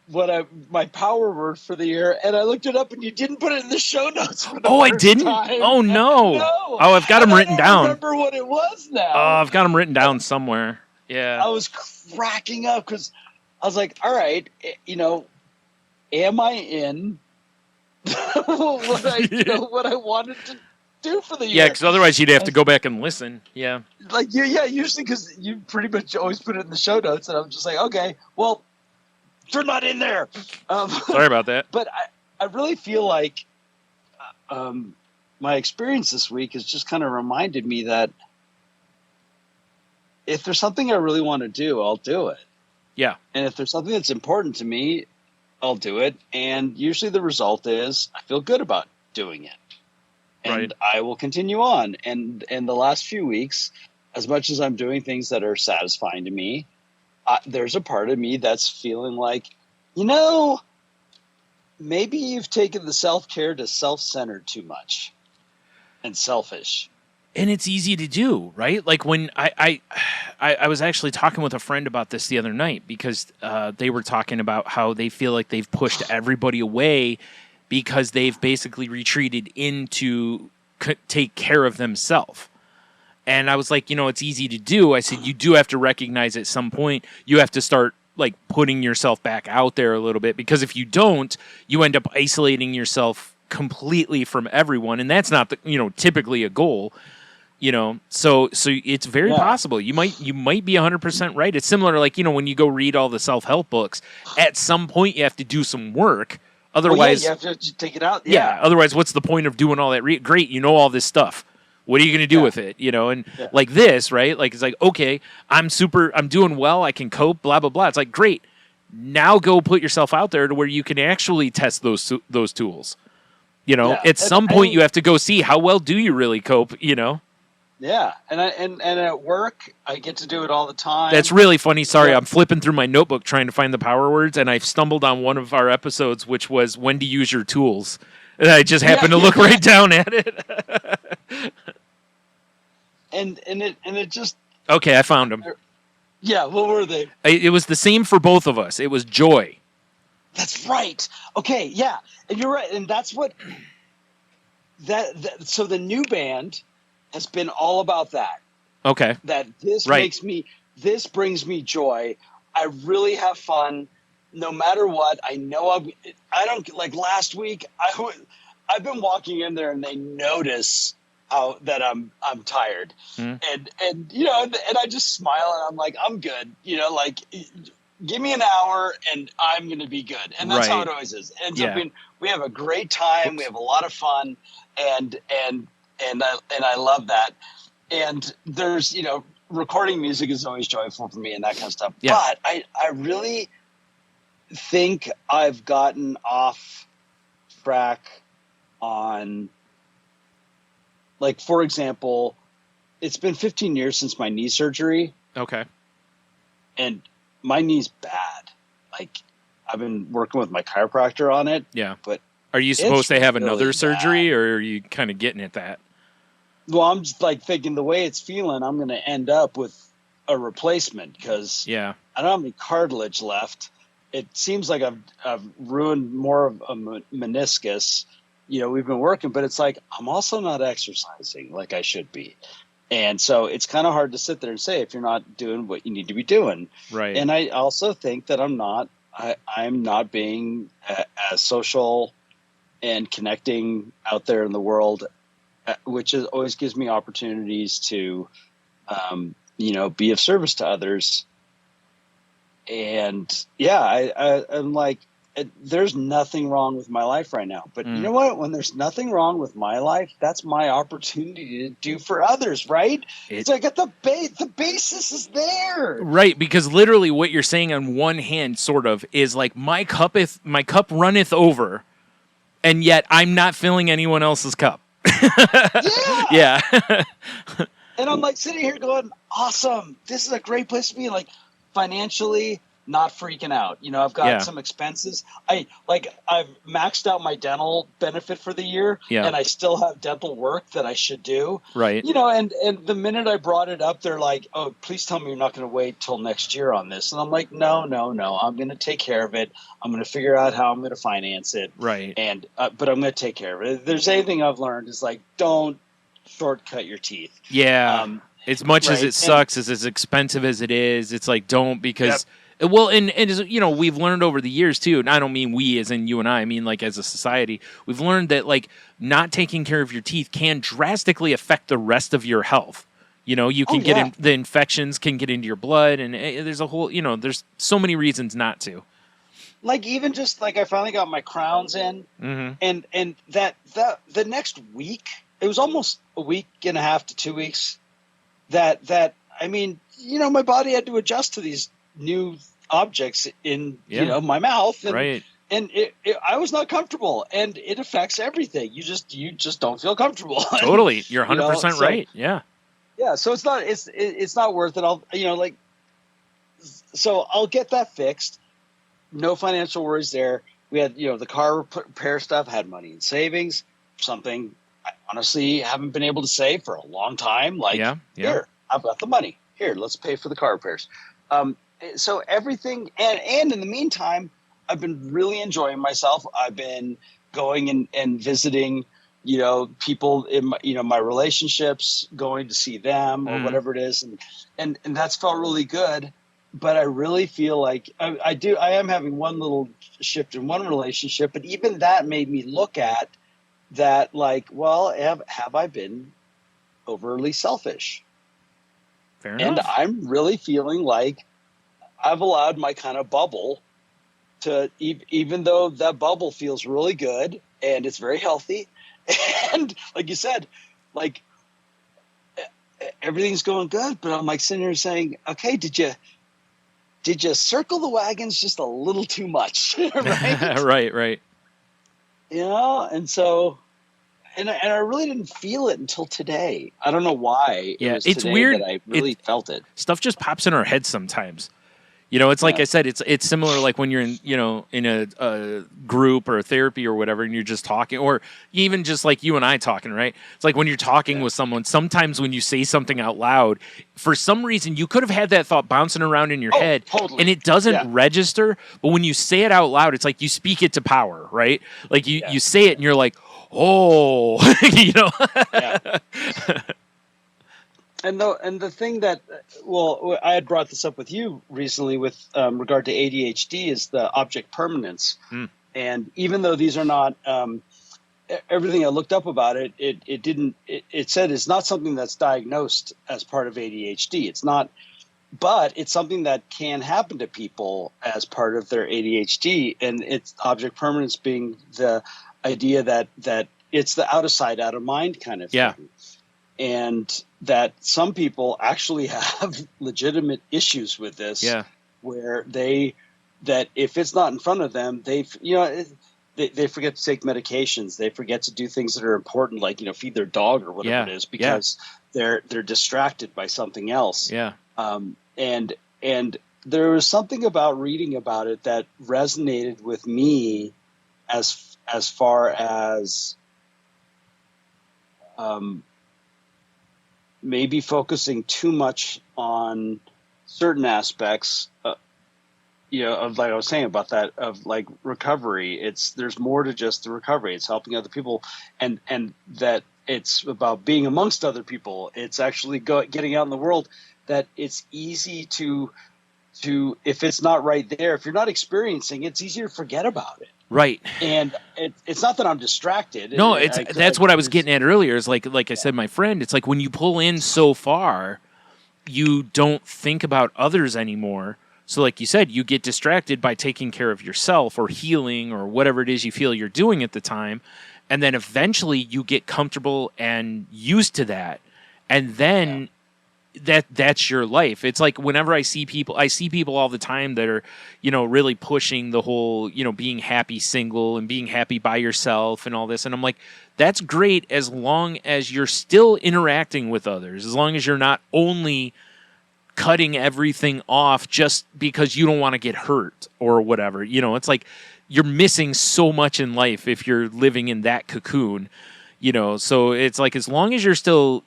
my power word for the year? And I looked it up, and you didn't put it in the show notes for the Oh, I first didn't? time. Oh, no. No. Oh, I've got them written I down. don't remember what it was now. Oh, I've got them written down somewhere. Yeah. I was cracking up because I was like, all right, am I in what I wanted to do for the year? Yeah, because otherwise you'd have to go back and listen. Yeah. Like, yeah, usually because you pretty much always put it in the show notes, and I'm just like, okay, well, you're not in there. Sorry about that. But I really feel like my experience this week has just kind of reminded me that if there's something I really want to do, I'll do it. Yeah. And if there's something that's important to me, I'll do it. And usually the result is I feel good about doing it. And Right. I will continue on. And in the last few weeks, as much as I'm doing things that are satisfying to me, there's a part of me that's feeling like, maybe you've taken the self-care to self-centered too much and selfish. And it's easy to do, right? Like when I was actually talking with a friend about this the other night because they were talking about how they feel like they've pushed everybody away because they've basically retreated into take care of themselves. And I was like, it's easy to do. I said, you do have to recognize at some point you have to start like putting yourself back out there a little bit, because if you don't, you end up isolating yourself completely from everyone, and that's not typically a goal. So it's very possible you might be 100% right. It's similar to like when you go read all the self-help books, at some point you have to do some work. Otherwise, you have to take it out. Yeah. Otherwise, what's the point of doing all that? Great, all this stuff. What are you going to do with it? And like this, right? Like, it's like, okay, I'm doing well. I can cope, blah, blah, blah. It's like, great. Now go put yourself out there to where you can actually test those tools. At some point you have to go see how well do you really cope, Yeah. And at work, I get to do it all the time. That's really funny. Sorry, I'm flipping through my notebook trying to find the power words, and I've stumbled on one of our episodes, which was when to use your tools. And I just happened to look right down at it. and it just... Okay, I found them. Yeah, what were they? It was the same for both of us. It was joy. That's right. Okay, yeah. And you're right. And that's what... So the new band has been all about that. Okay. That this this brings me joy. I really have fun no matter what. I know I don't like last week. I've been walking in there and they notice that I'm tired, and I just smile and I'm like, I'm good. Like give me an hour and I'm going to be good. And that's how it always is. And we have a great time. We have a lot of fun, and I love that. And there's, recording music is always joyful for me and that kind of stuff. Yeah. But I really think I've gotten off track on, like, for example, it's been 15 years since my knee surgery. Okay. And my knee's bad. Like, I've been working with my chiropractor on it. Yeah. But are you supposed to have really another surgery, bad. or are you kind of getting at that? Well, I'm just like thinking the way it's feeling, I'm going to end up with a replacement because I don't have any cartilage left. It seems like I've ruined more of a meniscus. We've been working, but it's like I'm also not exercising like I should be. And so it's kind of hard to sit there and say if you're not doing what you need to be doing. Right. And I also think that I'm not being as social and connecting out there in the world, which always gives me opportunities to, be of service to others. And I'm like, there's nothing wrong with my life right now. But you know what? When there's nothing wrong with my life, that's my opportunity to do for others, right? It's like at the basis is there. Right, because literally what you're saying on one hand sort of is like my cup runneth over, and yet I'm not filling anyone else's cup. Yeah. And I'm like sitting here going, awesome. This is a great place to be. Like financially, not freaking out. I've got some expenses. I've maxed out my dental benefit for the year, and I still have dental work that I should do. Right. And the minute I brought it up, they're like, "Oh, please tell me you're not going to wait till next year on this." And I'm like, "No. I'm going to take care of it. I'm going to figure out how I'm going to finance it." Right. And but I'm going to take care of it. If there's anything I've learned is like, don't shortcut your teeth. Yeah. As much as it sucks, as expensive as it is, it's like don't because. Yep. Well, and we've learned over the years too, and I don't mean we as in you and I mean like as a society, we've learned that like not taking care of your teeth can drastically affect the rest of your health. You can get the infections can get into your blood, and there's a whole, there's so many reasons not to. Like even just like I finally got my crowns in, and that the next week, it was almost a week and a half to 2 weeks that I mean, my body had to adjust to these new objects in my mouth, and I was not comfortable, and it affects everything. You just don't feel comfortable. Totally, you're 100% right. So it's not worth it. So I'll get that fixed. No financial worries there. We had the car repair stuff, had money in savings, something I honestly haven't been able to save for a long time. Here, I've got the money. Here, let's pay for the car repairs. So everything, and in the meantime, I've been really enjoying myself. I've been going and visiting people in my relationships, going to see them or whatever it is. And that's felt really good. But I really feel like I am having one little shift in one relationship, but even that made me look at that like, well, have I been overly selfish? Fair And enough. I'm really feeling like I've allowed my kind of bubble to, even though that bubble feels really good and it's very healthy. And like you said, like everything's going good, but I'm like sitting here saying, okay, did you circle the wagons just a little too much? Right. Right. And so, and I really didn't feel it until today. I don't know why. Yeah, It was it's today weird. that I really felt it. Stuff just pops in our heads sometimes. It's like Yeah. I said, it's similar like when you're in a group or a therapy or whatever, and you're just talking, or even just like you and I talking, right? It's like when you're talking with someone, sometimes when you say something out loud, for some reason, you could have had that thought bouncing around in your head, totally. and it doesn't Yeah. register, but when you say it out loud, it's like you speak it to power, right? Like you say it and you're like, oh, Yeah. And the thing that, I had brought this up with you recently with regard to ADHD is the object permanence. And even though these are not everything I looked up about it, it said it's not something that's diagnosed as part of ADHD. It's not, but it's something that can happen to people as part of their ADHD. And it's object permanence being the idea that it's the out of sight, out of mind kind of thing. And that some people actually have legitimate issues with this, where that if it's not in front of them, they forget to take medications. They forget to do things that are important, like feed their dog or whatever it is, because they're distracted by something else. And there was something about reading about it that resonated with me as far as maybe focusing too much on certain aspects, of like I was saying about that, of like recovery. There's more to just the recovery. It's helping other people, and that it's about being amongst other people. It's actually getting out in the world. That it's easy to if it's not right there, if you're not experiencing, it's easier to forget about it. Right. And it's not that I'm distracted. No, that's what I was getting at earlier. Is like I said, my friend, it's like when you pull in so far, you don't think about others anymore. So like you said, you get distracted by taking care of yourself or healing or whatever it is you feel you're doing at the time. And then eventually you get comfortable and used to that. And then that's your life. It's like whenever I see people all the time that are, really pushing the whole, being happy single and being happy by yourself and all this. And I'm like, that's great as long as you're still interacting with others, as long as you're not only cutting everything off just because you don't want to get hurt or whatever. It's like you're missing so much in life if you're living in that cocoon. So it's like as long as you're still,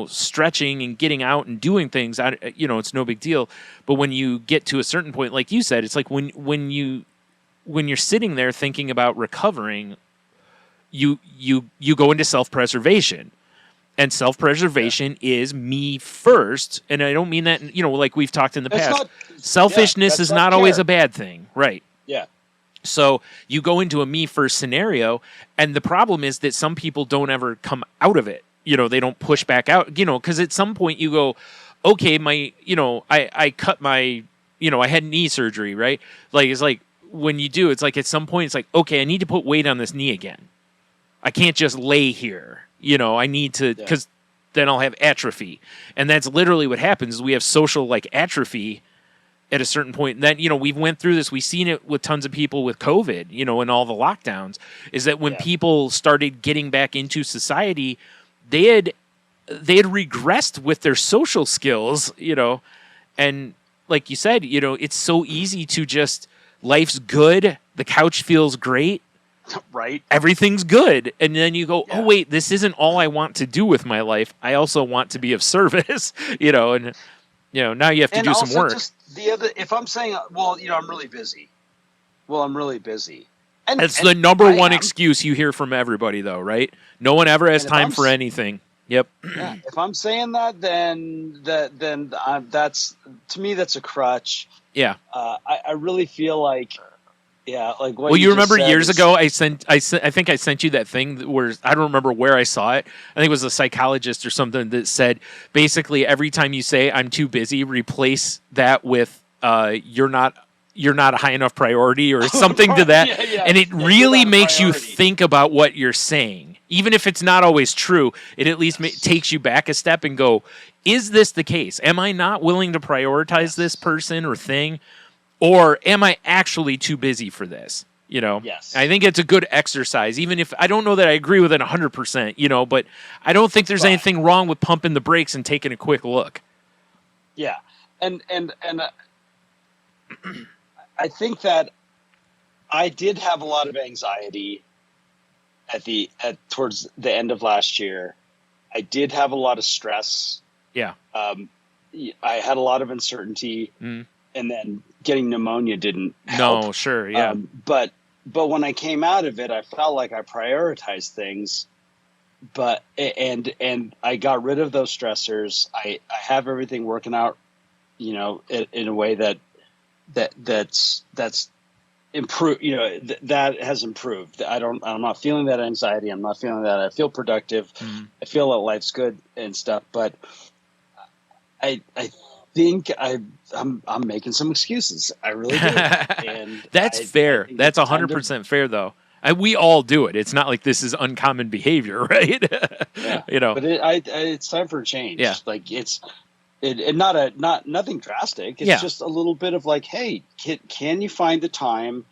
stretching and getting out and doing things, it's no big deal. But when you get to a certain point, like you said, it's like when you're sitting there thinking about recovering, you go into self-preservation. And self-preservation is me first. And I don't mean that, like we've talked in the past. Selfishness is not always a bad thing. Right. Yeah. So you go into a me first scenario, and the problem is that some people don't ever come out of it. They don't push back out, because at some point you go, okay, I cut my, I had knee surgery, right? Like, it's like when you do, it's like at some point it's like, okay, I need to put weight on this knee again. I can't just lay here. I need to, because then I'll have atrophy. And that's literally what happens is we have social like atrophy at a certain point. And then, we went through this. We've seen it with tons of people with COVID, and all the lockdowns, is that when people started getting back into society, they had regressed with their social skills, and like you said, it's so easy to just, life's good. The couch feels great. Right. Everything's good. And then you go, oh, wait, this isn't all I want to do with my life. I also want to be of service, and, now you have to do some work. Just if I'm saying, I'm really busy. Well, I'm really busy. That's and the number I one am. excuse you hear from everybody, though, right? No one ever has And if time I'm for s- anything. Yep. Yeah, if I'm saying that, then that's, to me, that's a crutch. Yeah. I really feel like, yeah, like what Well, you you just remember said years is, ago, I think I sent you that thing where I don't remember where I saw it. I think it was a psychologist or something that said basically every time you say I'm too busy, replace that with you're not a high enough priority or something to that, yeah, and it yeah, you're really not a makes you priority. think about what you're saying, even if it's not always true. It at least takes you back a step and go, is this the case? Am I not willing to prioritize this person or thing? Or am I actually too busy for this? You know, Yes. I think it's a good exercise, even if I don't know that I agree with it 100%, you know, but I don't think there's Right. anything wrong with pumping the brakes and taking a quick look. Yeah, and I think that I did have a lot of anxiety towards the end of last year. I did have a lot of stress. Yeah. I had a lot of uncertainty, Mm. and then getting pneumonia didn't help. No, sure. Yeah. But when I came out of it, I felt like I prioritized things. But and I got rid of those stressors. I have everything working out, you know, in a way that's improved. You know, that has improved. I'm not feeling that anxiety. I'm not feeling that. I feel productive. Mm. I feel that life's good and stuff. But I think I'm making some excuses. I really do. And That's I fair. think That's it's time 100% fair, though. We all do it. It's not like this is uncommon behavior, right? Yeah. You know. But it's time for a change. Yeah. Like it's not nothing drastic. It's Yeah. just a little bit of like, hey, can you find the time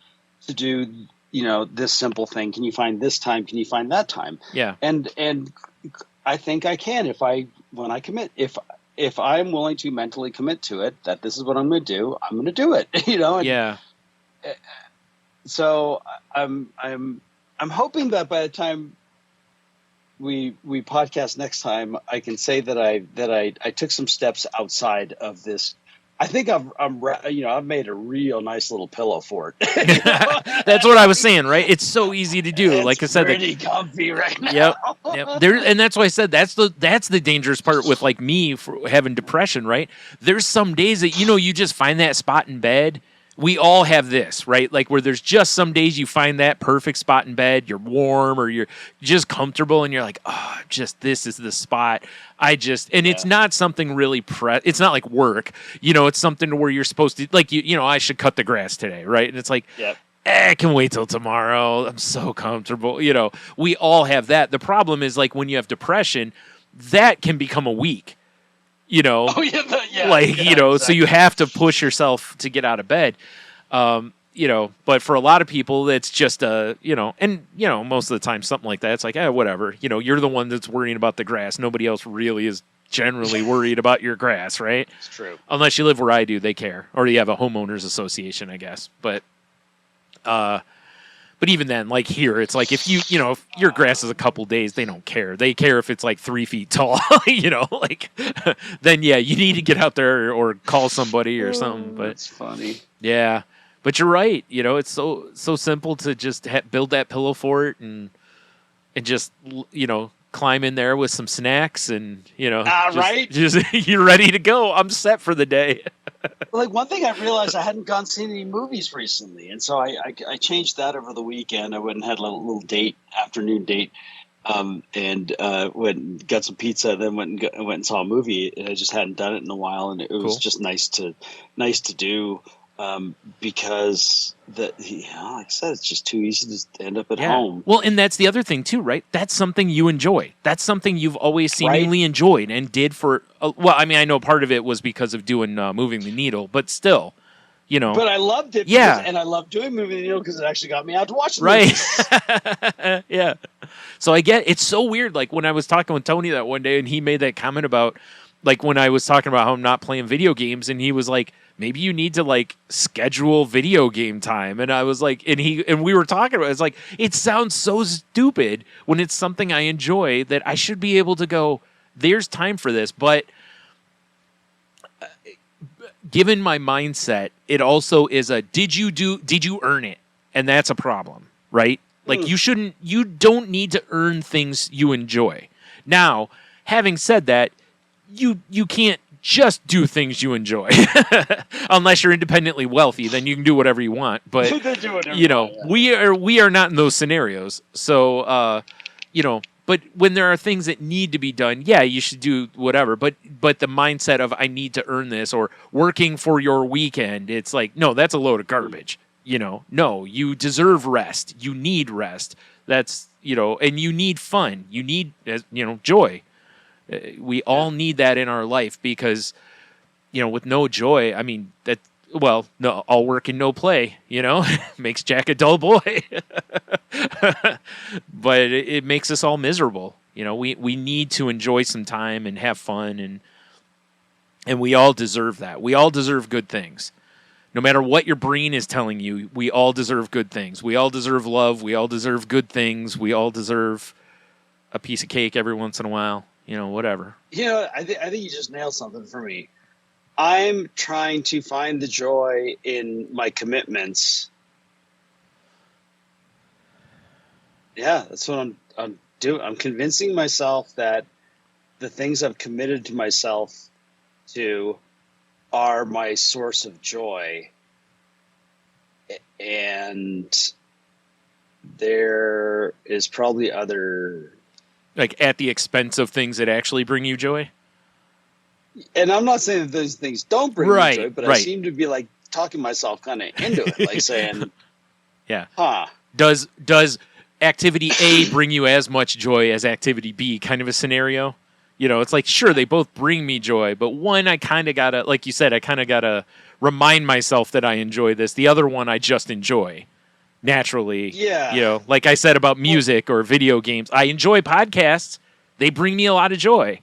to do, you know, this simple thing? Can you find this time? Can you find that time? Yeah. And I think I can when I commit. If I'm willing to mentally commit to it, that this is what I'm going to do, I'm going to do it. You know. And Yeah. so I'm hoping that by the time we podcast next time, I can say that I took some steps outside of this. I think I've made a real nice little pillow for it. That's what I was saying, right? It's so easy to do. It's Like I said, pretty comfy right now. Yep. And that's why I said that's the dangerous part with like me for having depression, right? There's some days that you just find that spot in bed. We all have this, right? Like where there's just some days you find that perfect spot in bed, you're warm or you're just comfortable and you're like, oh, just this is the spot. It's not something really it's not like work, it's something where you're supposed to like, I should cut the grass today, right? And it's like, Yep. I can wait till tomorrow. I'm so comfortable. We all have that. The problem is like when you have depression, that can become a week, Oh yeah, so you have to push yourself to get out of bed. But for a lot of people, it's just most of the time, something like that. It's like, whatever, you're the one that's worrying about the grass. Nobody else really is generally worried about your grass, right? It's true. Unless you live where I do, they care. Or you have a homeowners association, I guess. But even then, like here, it's like if if your grass is a couple days, they don't care. They care if it's like 3 feet tall, then yeah, you need to get out there or call somebody or something. But it's funny. yeah, but you're right. It's so simple to just build that pillow fort and just climb in there with some snacks and right? just you're ready to go. I'm set for the day. Like one thing I realized, I hadn't gone seen any movies recently, and so I changed that over the weekend. I went and had a little afternoon date, and went and got some pizza. Then went and saw a movie. And I just hadn't done it in a while, and it was Cool. just nice to do. Because like I said, it's just too easy to end up at home. Well, and that's the other thing too, right? That's something you enjoy. That's something you've always seemingly enjoyed and did for. I know part of it was because of doing moving the needle, but still, But I loved it. Yeah. And I loved doing moving the needle because it actually got me out to watch the right? movies. Yeah. So I get it's so weird. Like when I was talking with Tony that one day, and he made that comment about like when I was talking about how I'm not playing video games, and he was like, maybe you need to like schedule video game time. And I was like, and we were talking about it. It's like, it sounds so stupid when it's something I enjoy that I should be able to go, there's time for this. But given my mindset, it also is did you earn it? And that's a problem. right? Like you don't need to earn things you enjoy. Now, having said that, you can't just do things you enjoy unless you're independently wealthy, then you can do whatever you want. But we are not in those scenarios. So, but when there are things that need to be done, yeah, you should do whatever. But the mindset of I need to earn this or working for your weekend, it's like, no, that's a load of garbage. No, you deserve rest. You need rest. That's, and you need fun. You need, joy. We all need that in our life because, with no joy, I mean, no, all work and no play, makes Jack a dull boy. But it makes us all miserable. We need to enjoy some time and have fun, and we all deserve that. We all deserve good things. No matter what your brain is telling you, we all deserve good things. We all deserve love. We all deserve good things. We all deserve a piece of cake every once in a while. Whatever. I think you just nailed something for me. I'm trying to find the joy in my commitments. Yeah, that's what I'm doing. I'm convincing myself that the things I've committed to myself to are my source of joy. And there is probably other... Like at the expense of things that actually bring you joy? And I'm not saying that those things don't bring me joy, but right. I seem to be like talking myself kind of into it, like saying, yeah. Does activity A bring you as much joy as activity B kind of a scenario? It's like, sure, they both bring me joy, but one I kind of got to, like you said, I kind of got to remind myself that I enjoy this. The other one I just enjoy. Naturally, like I said about music or video games, I enjoy podcasts. They bring me a lot of joy,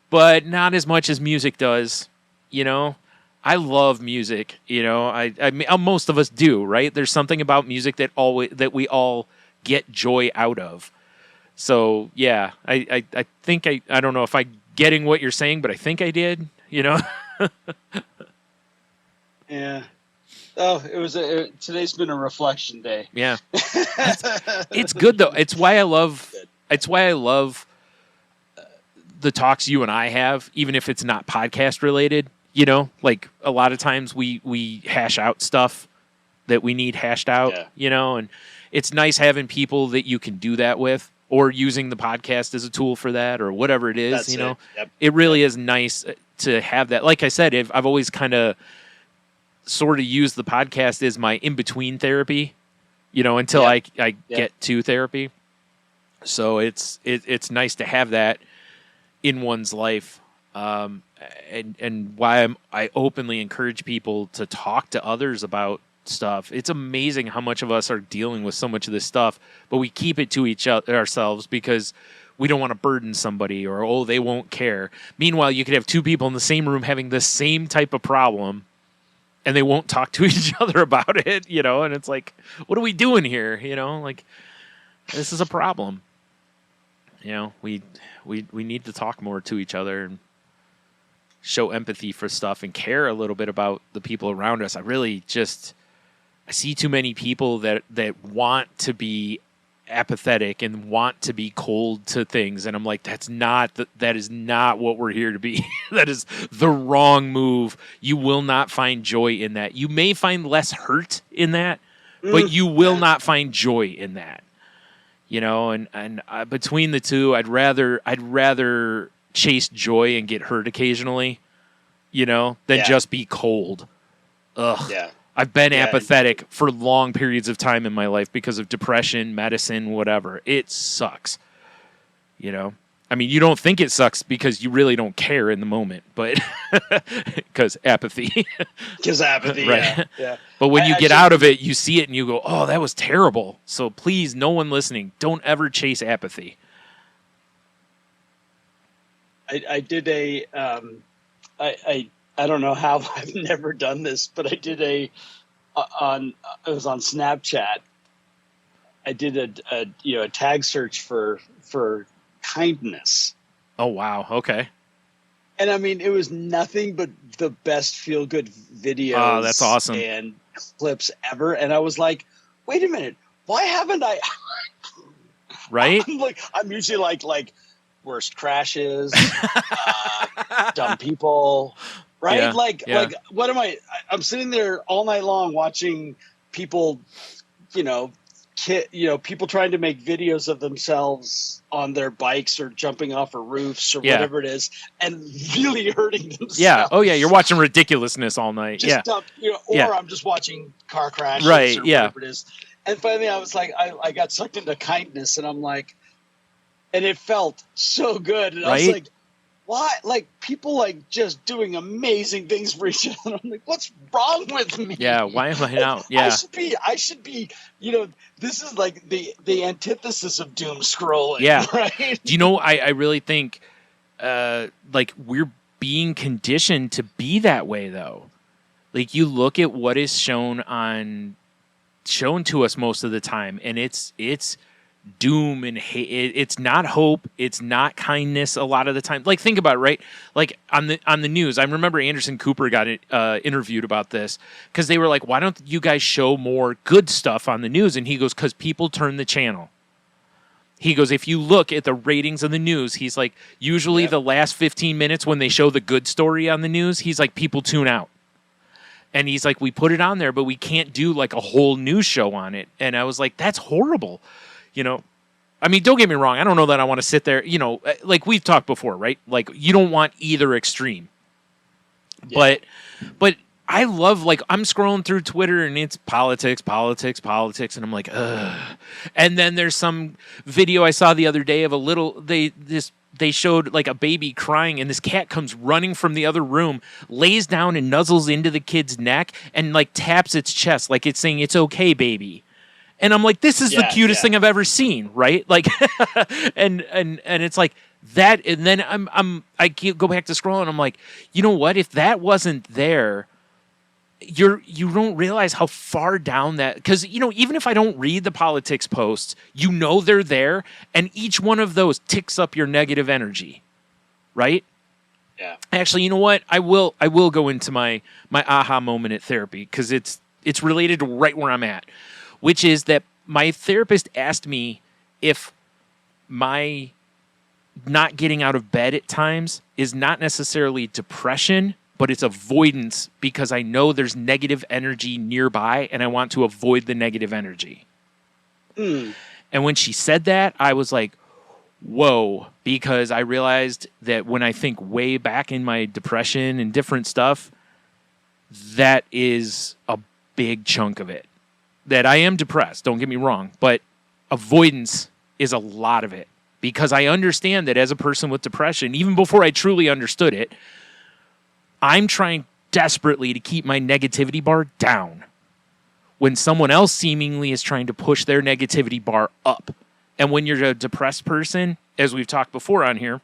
but not as much as music does. I love music. I mean, most of us do, right? There's something about music that we all get joy out of. So yeah, I think I don't know if I'm getting what you're saying, but I think I did. Yeah. Oh, today's been a reflection day. Yeah. It's good though. It's why I love the talks you and I have, even if it's not podcast related, like a lot of times we hash out stuff that we need hashed out, and it's nice having people that you can do that with or using the podcast as a tool for that or whatever it is, Yep. It really is nice to have that. Like I said, I've always kind of sort of use the podcast as my in-between therapy, until I get to therapy. So it's nice to have that in one's life. And why I openly encourage people to talk to others about stuff. It's amazing how much of us are dealing with so much of this stuff, but we keep it to ourselves because we don't want to burden somebody or, they won't care. Meanwhile, you could have two people in the same room having the same type of problem and they won't talk to each other about it, and it's like, what are we doing here? Like, this is a problem. We need to talk more to each other and show empathy for stuff and care a little bit about the people around us. I see too many people that want to be apathetic and want to be cold to things, and I'm like, that is not what we're here to be. That is the wrong move. You will not find joy in that. You may find less hurt in that, but you will not find joy in that. And between the two, I'd rather chase joy and get hurt occasionally, than just be cold. Ugh. Yeah. I've been apathetic for long periods of time in my life because of depression, medicine, whatever. It sucks. I mean, you don't think it sucks because you really don't care in the moment, but because apathy. Because apathy, right? Yeah. But when you get out of it, you see it and you go, oh, that was terrible. So please, no one listening, don't ever chase apathy. I did a, I don't know how I've never done this, but I did it was on Snapchat. I did a tag search for kindness. Oh, wow. Okay. And I mean, it was nothing but the best feel-good videos. Oh, that's awesome. And clips ever. And I was like, wait a minute, why haven't I? Right? I'm usually like worst crashes, dumb people, right? Yeah, Like yeah. what am I? I'm sitting there all night long watching people, people trying to make videos of themselves on their bikes or jumping off of roofs or Yeah. whatever it is, and really hurting themselves. Yeah. Oh, yeah. You're watching ridiculousness all night. Just Yeah. dumb, or Yeah. I'm just watching car crashes Right, or yeah. whatever it is. And finally, I was like, I got sucked into kindness, and I'm like, and it felt so good. And I was Right? like, why? Like, people like just doing amazing things for each other. I'm like, what's wrong with me? Yeah. Why am I not? Yeah. I should be, this is like the antithesis of doom scrolling. Yeah. Right? Do you know, I really think, like, we're being conditioned to be that way, though. Like, you look at what is shown to us most of the time, and it's doom and hate. It's not hope. It's not kindness a lot of the time. Like, think about it, right? Like, on the news, I remember Anderson Cooper got interviewed about this because they were like, why don't you guys show more good stuff on the news? And he goes, because people turn the channel. He goes, if you look at the ratings of the news, he's like, usually the last 15 minutes when they show the good story on the news, he's like, people tune out. And he's like, we put it on there, but we can't do like a whole news show on it. And I was like, that's horrible. I mean, don't get me wrong. I don't know that I want to sit there, like we've talked before, right? Like, you don't want either extreme. Yeah. But I love, like, I'm scrolling through Twitter and it's politics. And I'm like, ugh. And then there's some video I saw the other day of they showed like a baby crying, and this cat comes running from the other room, lays down and nuzzles into the kid's neck and like taps its chest like it's saying, it's okay, baby. And I'm like, this is the cutest thing I've ever seen, right? Like, and it's like that. And then I go back to scrolling. I'm like, you know what? If that wasn't there, you don't realize how far down that, because even if I don't read the politics posts, they're there, and each one of those ticks up your negative energy, right? Yeah. Actually, you know what? I will go into my aha moment at therapy, because it's related to right where I'm at, which is that my therapist asked me if my not getting out of bed at times is not necessarily depression, but it's avoidance, because I know there's negative energy nearby and I want to avoid the negative energy. And when she said that, I was like, whoa, because I realized that when I think way back in my depression and different stuff, that is a big chunk of it. That I am depressed, don't get me wrong, but avoidance is a lot of it, because I understand that as a person with depression, even before I truly understood it, I'm trying desperately to keep my negativity bar down when someone else seemingly is trying to push their negativity bar up. And when you're a depressed person, as we've talked before on here,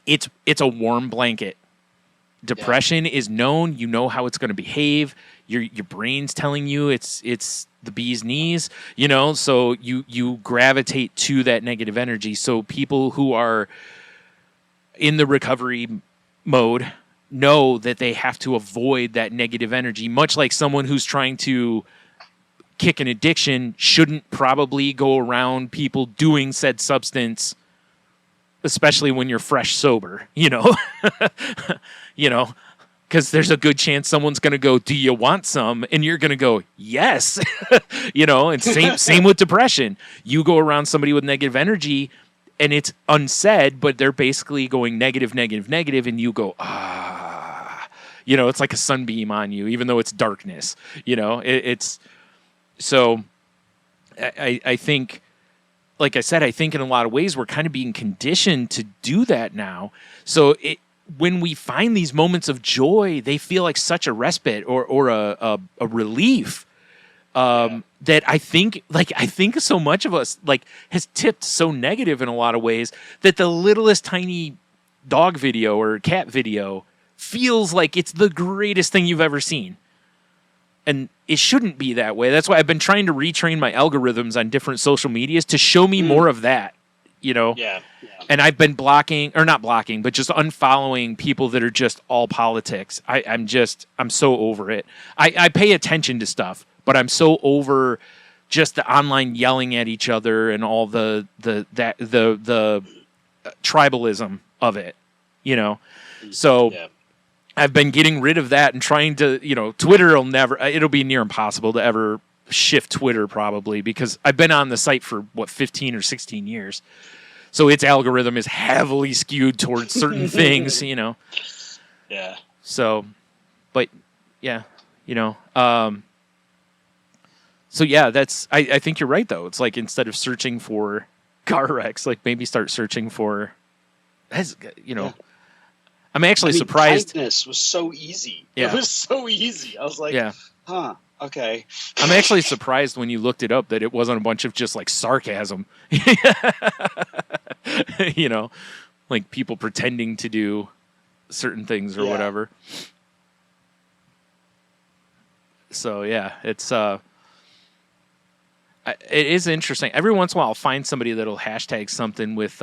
it's a warm blanket. Depression is known. You know how it's going to behave. Your brain's telling you it's the bee's knees, so you gravitate to that negative energy. So people who are in the recovery mode know that they have to avoid that negative energy, much like someone who's trying to kick an addiction shouldn't probably go around people doing said substance, especially when you're fresh sober, because there's a good chance someone's going to go, do you want some? And you're going to go, yes. And same with depression. You go around somebody with negative energy and it's unsaid, but they're basically going negative, and you go, it's like a sunbeam on you, even though it's darkness, it's so I think, like I said, I think in a lot of ways we're kind of being conditioned to do that now. So when we find these moments of joy, they feel like such a respite or a relief. That I think so much of us has tipped so negative in a lot of ways that the littlest tiny dog video or cat video feels like it's the greatest thing you've ever seen. And it shouldn't be that way. That's why I've been trying to retrain my algorithms on different social medias to show me more of that, Yeah. And I've been not blocking, but just unfollowing people that are just all politics. I'm so over it. I pay attention to stuff, but I'm so over just the online yelling at each other and all the tribalism of it, you know. So Yeah. I've been getting rid of that and trying to, you know, it'll be near impossible to ever shift Twitter probably, because I've been on the site for 15 or 16 years. So its algorithm is heavily skewed towards certain things, you know. Yeah. So, but yeah, you know, so yeah, I think you're right though. It's like, instead of searching for car wrecks, like maybe start searching for, you know, I'm actually surprised. Kindness was so easy. Yeah. It was so easy. I was like, Yeah. huh, okay. I'm actually surprised when you looked it up that it wasn't a bunch of just like sarcasm, you know, like people pretending to do certain things or Yeah. whatever. So yeah, it is interesting. Every once in a while I'll find somebody that'll hashtag something with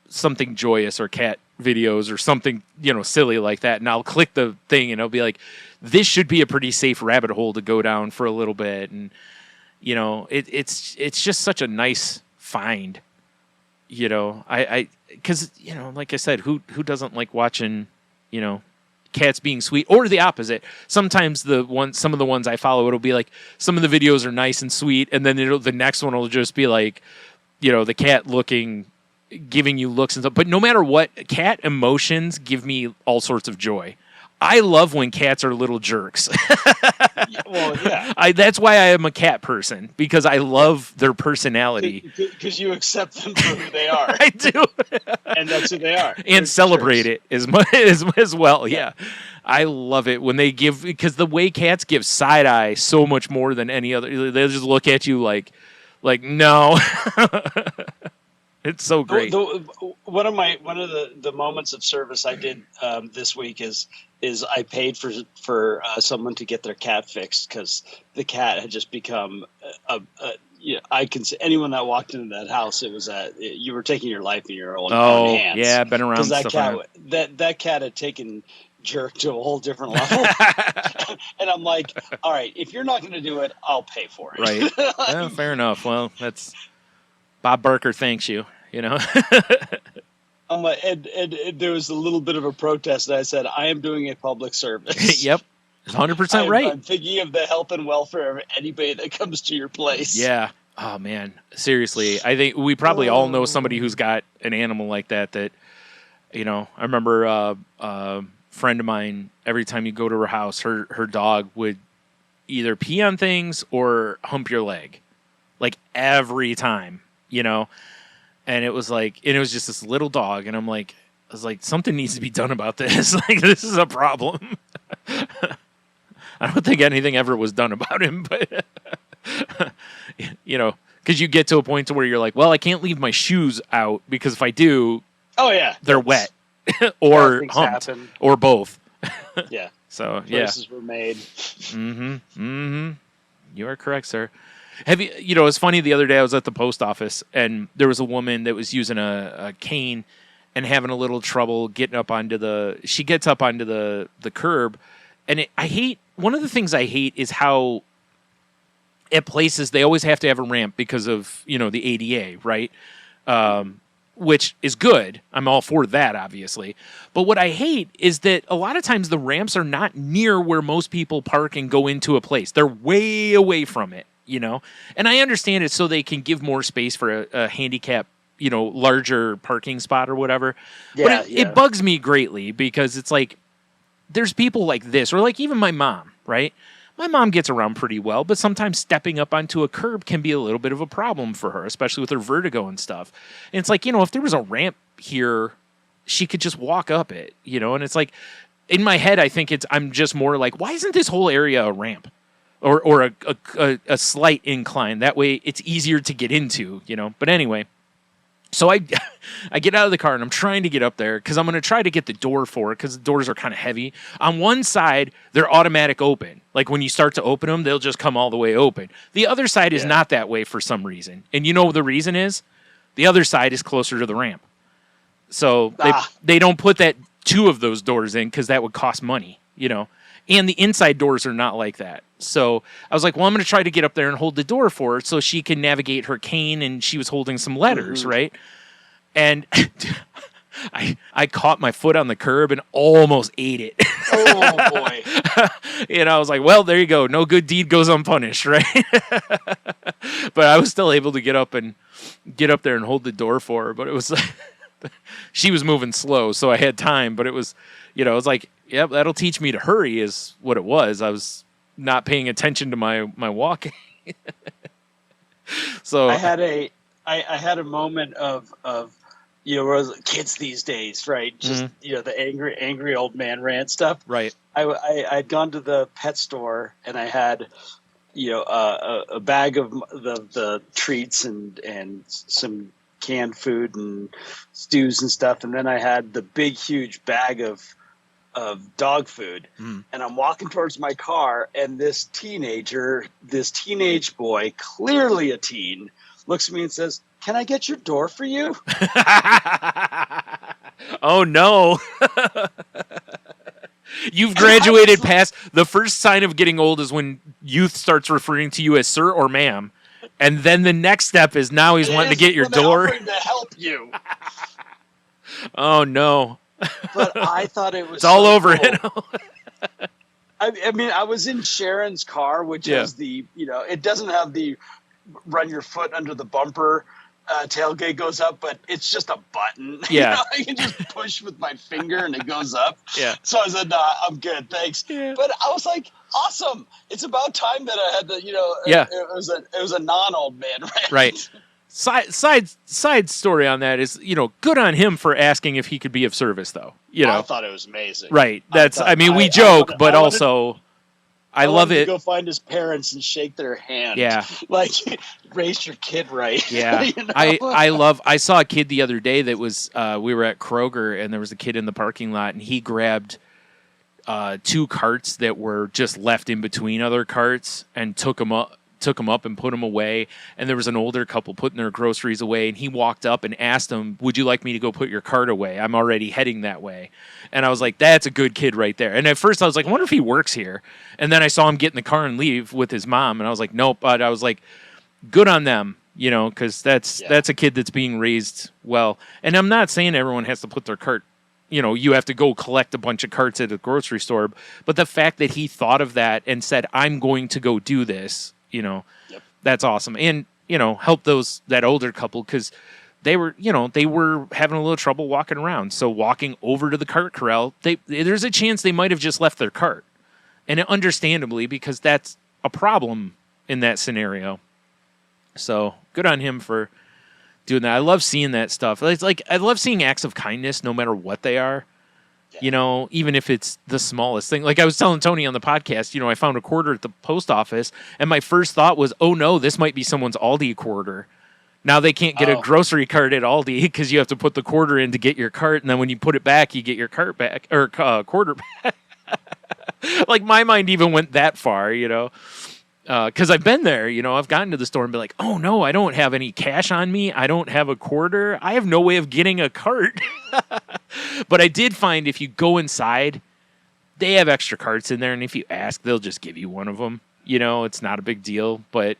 something joyous or cat videos or something, you know, silly like that, and I'll click the thing and I'll be like, this should be a pretty safe rabbit hole to go down for a little bit. And you know, it's just such a nice find, you know. I because, you know, like I said, who doesn't like watching, you know, cats being sweet, or the opposite. Sometimes some of the ones I follow, it'll be like some of the videos are nice and sweet, and then the next one will just be like, you know, the cat giving you looks and stuff. But no matter what, cat emotions give me all sorts of joy. I love when cats are little jerks. Well, yeah. That's why I am a cat person, because I love their personality. Because you accept them for who they are. I do. And that's who they are. And They're celebrate jerks. it as well. Yeah. I love it when they give, because the way cats give side eye so much more than any other, they'll just look at you like no. It's so great. One of the moments of service I did this week is I paid for someone to get their cat fixed, because the cat had just become I can see anyone that walked into that house, it was you were taking your life in your own hands. Yeah, I've been around that stuff cat that cat had taken Jerk to a whole different level. And I'm like, all right, if you're not going to do it, I'll pay for it. Right. Well, fair enough. Well, that's Bob Barker thanks you, you know. And there was a little bit of a protest, and I said, I am doing a public service. Yep. 100% right. I'm thinking of the health and welfare of anybody that comes to your place. Yeah. Oh, man. Seriously. I think we probably all know somebody who's got an animal like that, you know, I remember a friend of mine, every time you go to her house, her dog would either pee on things or hump your leg. Like every time, you know. And it was just this little dog, and I was like, something needs to be done about this. Like, this is a problem. I don't think anything ever was done about him, but you know, because you get to a point to where you're like, well, I can't leave my shoes out, because if I do, oh yeah, they're wet or things humped happen. or both. Yeah. So Choices were made. You are correct, sir. Have you? You know, it's funny. The other day I was at the post office, and there was a woman that was using a cane and having a little trouble getting up onto She gets up onto the curb, and one of the things I hate is how at places they always have to have a ramp because of, you know, the ADA, right? Which is good. I'm all for that, obviously. But what I hate is that a lot of times the ramps are not near where most people park and go into a place. They're way away from it, you know? And I understand it so they can give more space for a handicap, you know, larger parking spot or whatever. Yeah, but it bugs me greatly, because it's like, there's people like this, or like even my mom, right? My mom gets around pretty well, but sometimes stepping up onto a curb can be a little bit of a problem for her, especially with her vertigo and stuff. And it's like, you know, if there was a ramp here, she could just walk up it, you know? And it's like, in my head, I think I'm just more like, why isn't this whole area a ramp? Or a slight incline? That way it's easier to get into, you know? But anyway, so I get out of the car, and I'm trying to get up there because I'm going to try to get the door for it, because the doors are kind of heavy. On one side, they're automatic open. Like when you start to open them, they'll just come all the way open. The other side is not that way for some reason. And you know what the reason is? The other side is closer to the ramp. So they don't put two of those doors in, because that would cost money, you know. And the inside doors are not like that. So I was like, well, I'm going to try to get up there and hold the door for her so she can navigate her cane, and she was holding some letters, right? And I caught my foot on the curb and almost ate it. Oh boy. And I was like, well, there you go. No good deed goes unpunished, right? But I was still able to get up there and hold the door for her. But it was she was moving slow, so I had time. But it was, it was like, yep, that'll teach me to hurry is what it was. I was not paying attention to my walking. So I had a moment of where kids these days, right? Just the angry old man rant stuff. Right. I'd gone to the pet store and I had a bag of the treats and some canned food and stews and stuff, and then I had the big huge bag of dog food, and I'm walking towards my car, and this teenage boy, clearly a teen, looks at me and says, "Can I get your door for you?" Oh no. You've graduated past the first sign of getting old is when youth starts referring to you as sir or ma'am. And then the next step is now he's wanting to get your door. To help you. Oh no. But I thought it was it's all over cool. It. I mean, I was in Sharon's car, which has the, it doesn't have the run your foot under the bumper. Tailgate goes up, but it's just a button. Yeah. I can just push with my finger and it goes up. Yeah. So I said, "Nah, I'm good, thanks." Yeah. But I was like, awesome. It's about time that I had the, Yeah. It was a non-old man rant. Right. Side story on that is, good on him for asking if he could be of service, though. I thought it was amazing. Right. We joke, but also I love it. Go find his parents and shake their hand. Yeah. Like, raise your kid right. Yeah. I saw a kid the other day that was, we were at Kroger and there was a kid in the parking lot and he grabbed 2 carts that were just left in between other carts and took them up and put them away. And there was an older couple putting their groceries away. And he walked up and asked them, "Would you like me to go put your cart away? I'm already heading that way." And I was like, that's a good kid right there. And at first I was like, I wonder if he works here. And then I saw him get in the car and leave with his mom. And I was like, nope. But I was like, good on them, because that's a kid that's being raised well. And I'm not saying everyone has to put their cart, you have to go collect a bunch of carts at a grocery store. But the fact that he thought of that and said, I'm going to go do this, that's awesome. And, help that older couple because they were having a little trouble walking around. So walking over to the cart corral, there's a chance they might have just left their cart. And understandably, because that's a problem in that scenario. So good on him for doing that. I love seeing that stuff. It's like, I love seeing acts of kindness no matter what they are. Even if it's the smallest thing. Like I was telling Tony on the podcast, I found a quarter at the post office, and my first thought was, oh no, this might be someone's Aldi quarter. Now they can't get a grocery cart at Aldi because you have to put the quarter in to get your cart, and then when you put it back, you get your cart back or quarter back. Like my mind even went that far, because I've been there. I've gotten to the store and been like, oh no, I don't have any cash on me. I don't have a quarter. I have no way of getting a cart. But I did find if you go inside, they have extra carts in there, and if you ask, they'll just give you one of them. It's not a big deal, but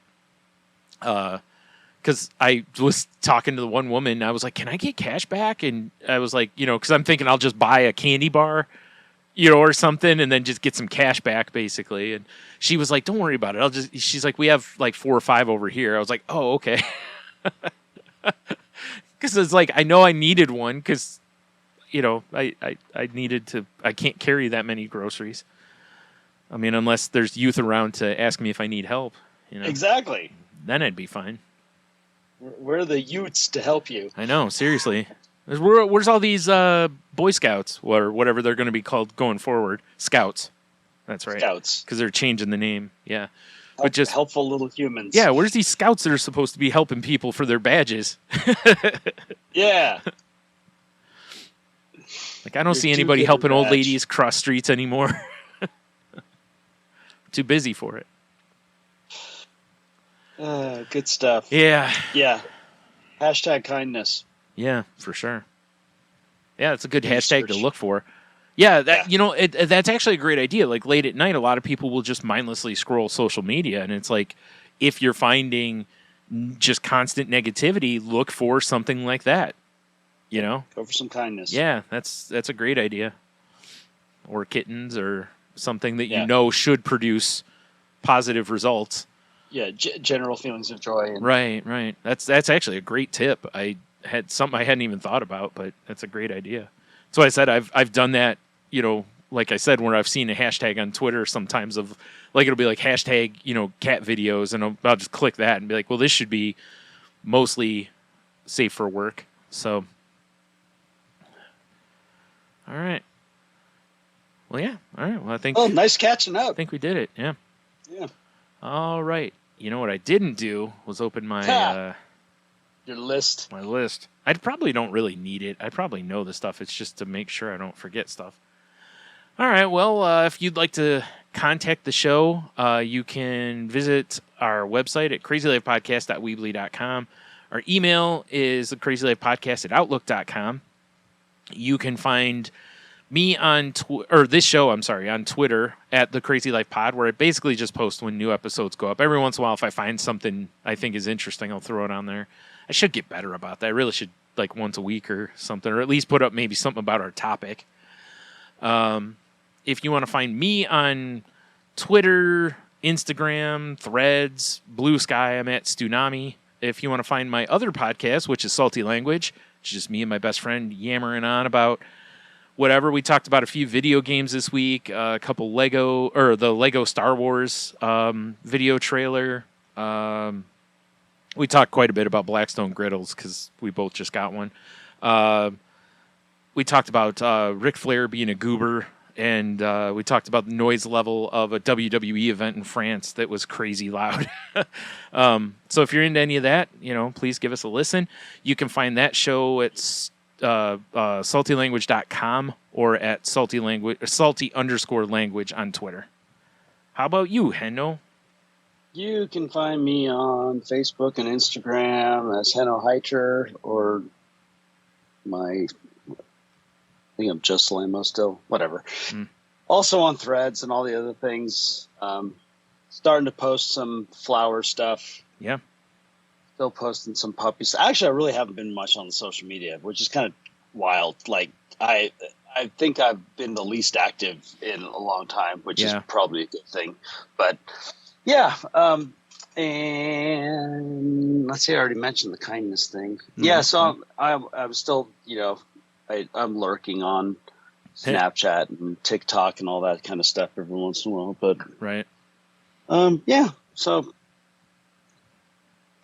because I was talking to the one woman, I was like, can I get cash back? And I was like, because I'm thinking I'll just buy a candy bar, or something, and then just get some cash back, basically. And she was like, don't worry about it. She's like, we have like 4 or 5 over here. I was like, oh, okay. Because it's like, I know I needed one because, I needed to, I can't carry that many groceries. I mean, unless there's youth around to ask me if I need help. Exactly. Then I'd be fine. We're the youths to help you. I know, seriously. Where's all these Boy Scouts or whatever they're going to be called going forward? Scouts. That's right. Scouts. Because they're changing the name. Yeah. But just helpful little humans. Yeah, where's these scouts that are supposed to be helping people for their badges? Yeah. Like, I don't see anybody helping old ladies cross streets anymore. Too busy for it. Good stuff. Yeah. Yeah. Hashtag kindness. Yeah, for sure. Yeah, it's a good hashtag to look for. Yeah, that's actually a great idea. Like late at night, a lot of people will just mindlessly scroll social media, and it's like if you're finding just constant negativity, look for something like that. You know, Go for some kindness. yeah, that's a great idea. Or kittens, or something that you Yeah. know should produce positive results. Yeah, general feelings of joy. And Right. That's actually a great tip. I had something I hadn't even thought about, but that's a great idea. So I said I've done that. You know, like I said, where I've seen a hashtag on Twitter sometimes of like it'll be like hashtag cat videos, and I'll just click that and be like, well, this should be mostly safe for work. So, all right. Well, yeah. All right. Well, I think nice catching up. we did it. Yeah. Yeah. All right. You know what I didn't do was open my Your list. my list. I probably don't really need it. I probably know the stuff. It's just to make sure I don't forget stuff. All right. Well, if you'd like to contact the show, you can visit our website at crazylifepodcast.weebly.com. Our email is crazylifepodcast@outlook.com. You can find me on this show, on Twitter at the Crazy Life Pod, where I basically just post when new episodes go up. Every once in a while, if I find something I think is interesting, I'll throw it on there. I should get better about that. I really should, like, once a week or something, or at least put up maybe something about our topic. If you want to find me on Twitter, Instagram, Threads, Blue Sky, I'm at Stunami. If you want to find my other podcast, which is Salty Language, it's just me and my best friend yammering on about whatever. We talked about a few video games this week, a couple the Lego Star Wars video trailer. We talked quite a bit about Blackstone Griddles because we both just got one. We talked about Ric Flair being a goober, and we talked about the noise level of a WWE event in France that was crazy loud. So if you're into any of that, please give us a listen. You can find that show at saltylanguage.com or at salty_language on Twitter. How about you, Hendo? You can find me on Facebook and Instagram as Henno Heiter, or I think I'm just Lamo still, whatever. Also on Threads and all the other things. Starting to post some flower stuff. Yeah. Still posting some puppies. Actually, I really haven't been much on the social media, which is kind of wild. Like, I think I've been the least active in a long time, which is probably a good thing. But yeah, and let's see, I already mentioned the kindness thing. Mm-hmm. Yeah, so I'm still, I'm lurking on Snapchat and TikTok and all that kind of stuff every once in a while. But right, yeah, so.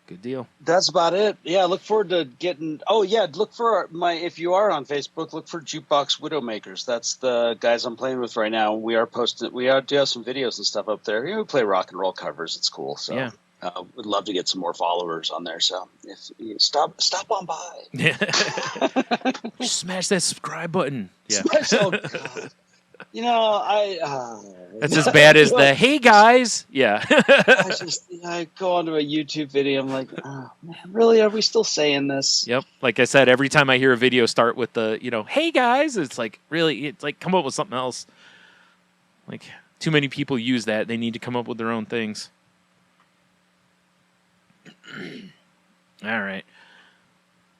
Good deal. That's about it. Yeah, look forward to getting. Oh yeah, look for if you are on Facebook, look for Jukebox Widowmakers. That's the guys I'm playing with right now. We do have some videos and stuff up there. We play rock and roll covers. It's cool. So yeah, would love to get some more followers on there. So if you stop on by, smash that subscribe button. Yeah. Oh God. That's as bad as the "Hey guys." Yeah. I go onto a YouTube video. I'm like, oh, man, really? Are we still saying this? Yep. Like I said, every time I hear a video start with the, "Hey guys," it's like, really, it's like, come up with something else. Like, too many people use that. They need to come up with their own things. All right.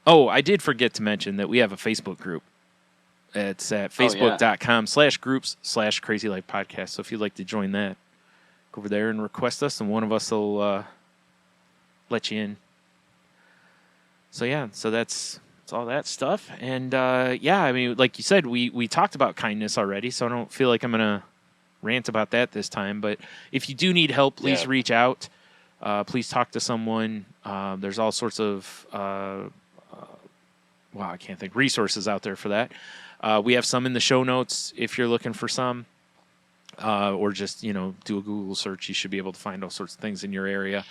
Oh, I did forget to mention that we have a Facebook group. It's at facebook.com/groups/Crazy Life Podcast. So if you'd like to join that, go over there and request us, and one of us will let you in. So yeah, so that's all that stuff. And I mean, like you said, we talked about kindness already, so I don't feel like I'm gonna rant about that this time. But if you do need help, please reach out. Please talk to someone. There's all sorts of I can't think resources out there for that. We have some in the show notes if you're looking for some, or just, do a Google search. You should be able to find all sorts of things in your area.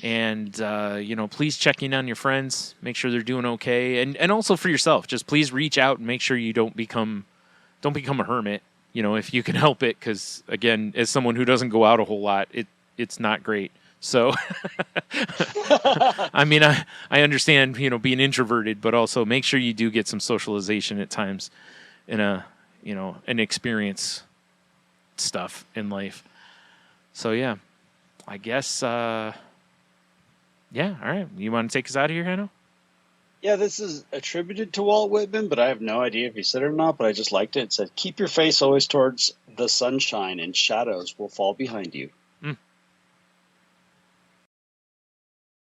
And, please check in on your friends, make sure they're doing okay. And also for yourself, just please reach out and make sure you don't become a hermit, if you can help it. 'Cause again, as someone who doesn't go out a whole lot, it's not great. So, I mean, I understand, being introverted, but also make sure you do get some socialization at times in a and experience stuff in life. So yeah, I guess, yeah. All right. You want to take us out of here, Hanno? Yeah, this is attributed to Walt Whitman, but I have no idea if he said it or not, but I just liked it. It said, keep your face always towards the sunshine and shadows will fall behind you.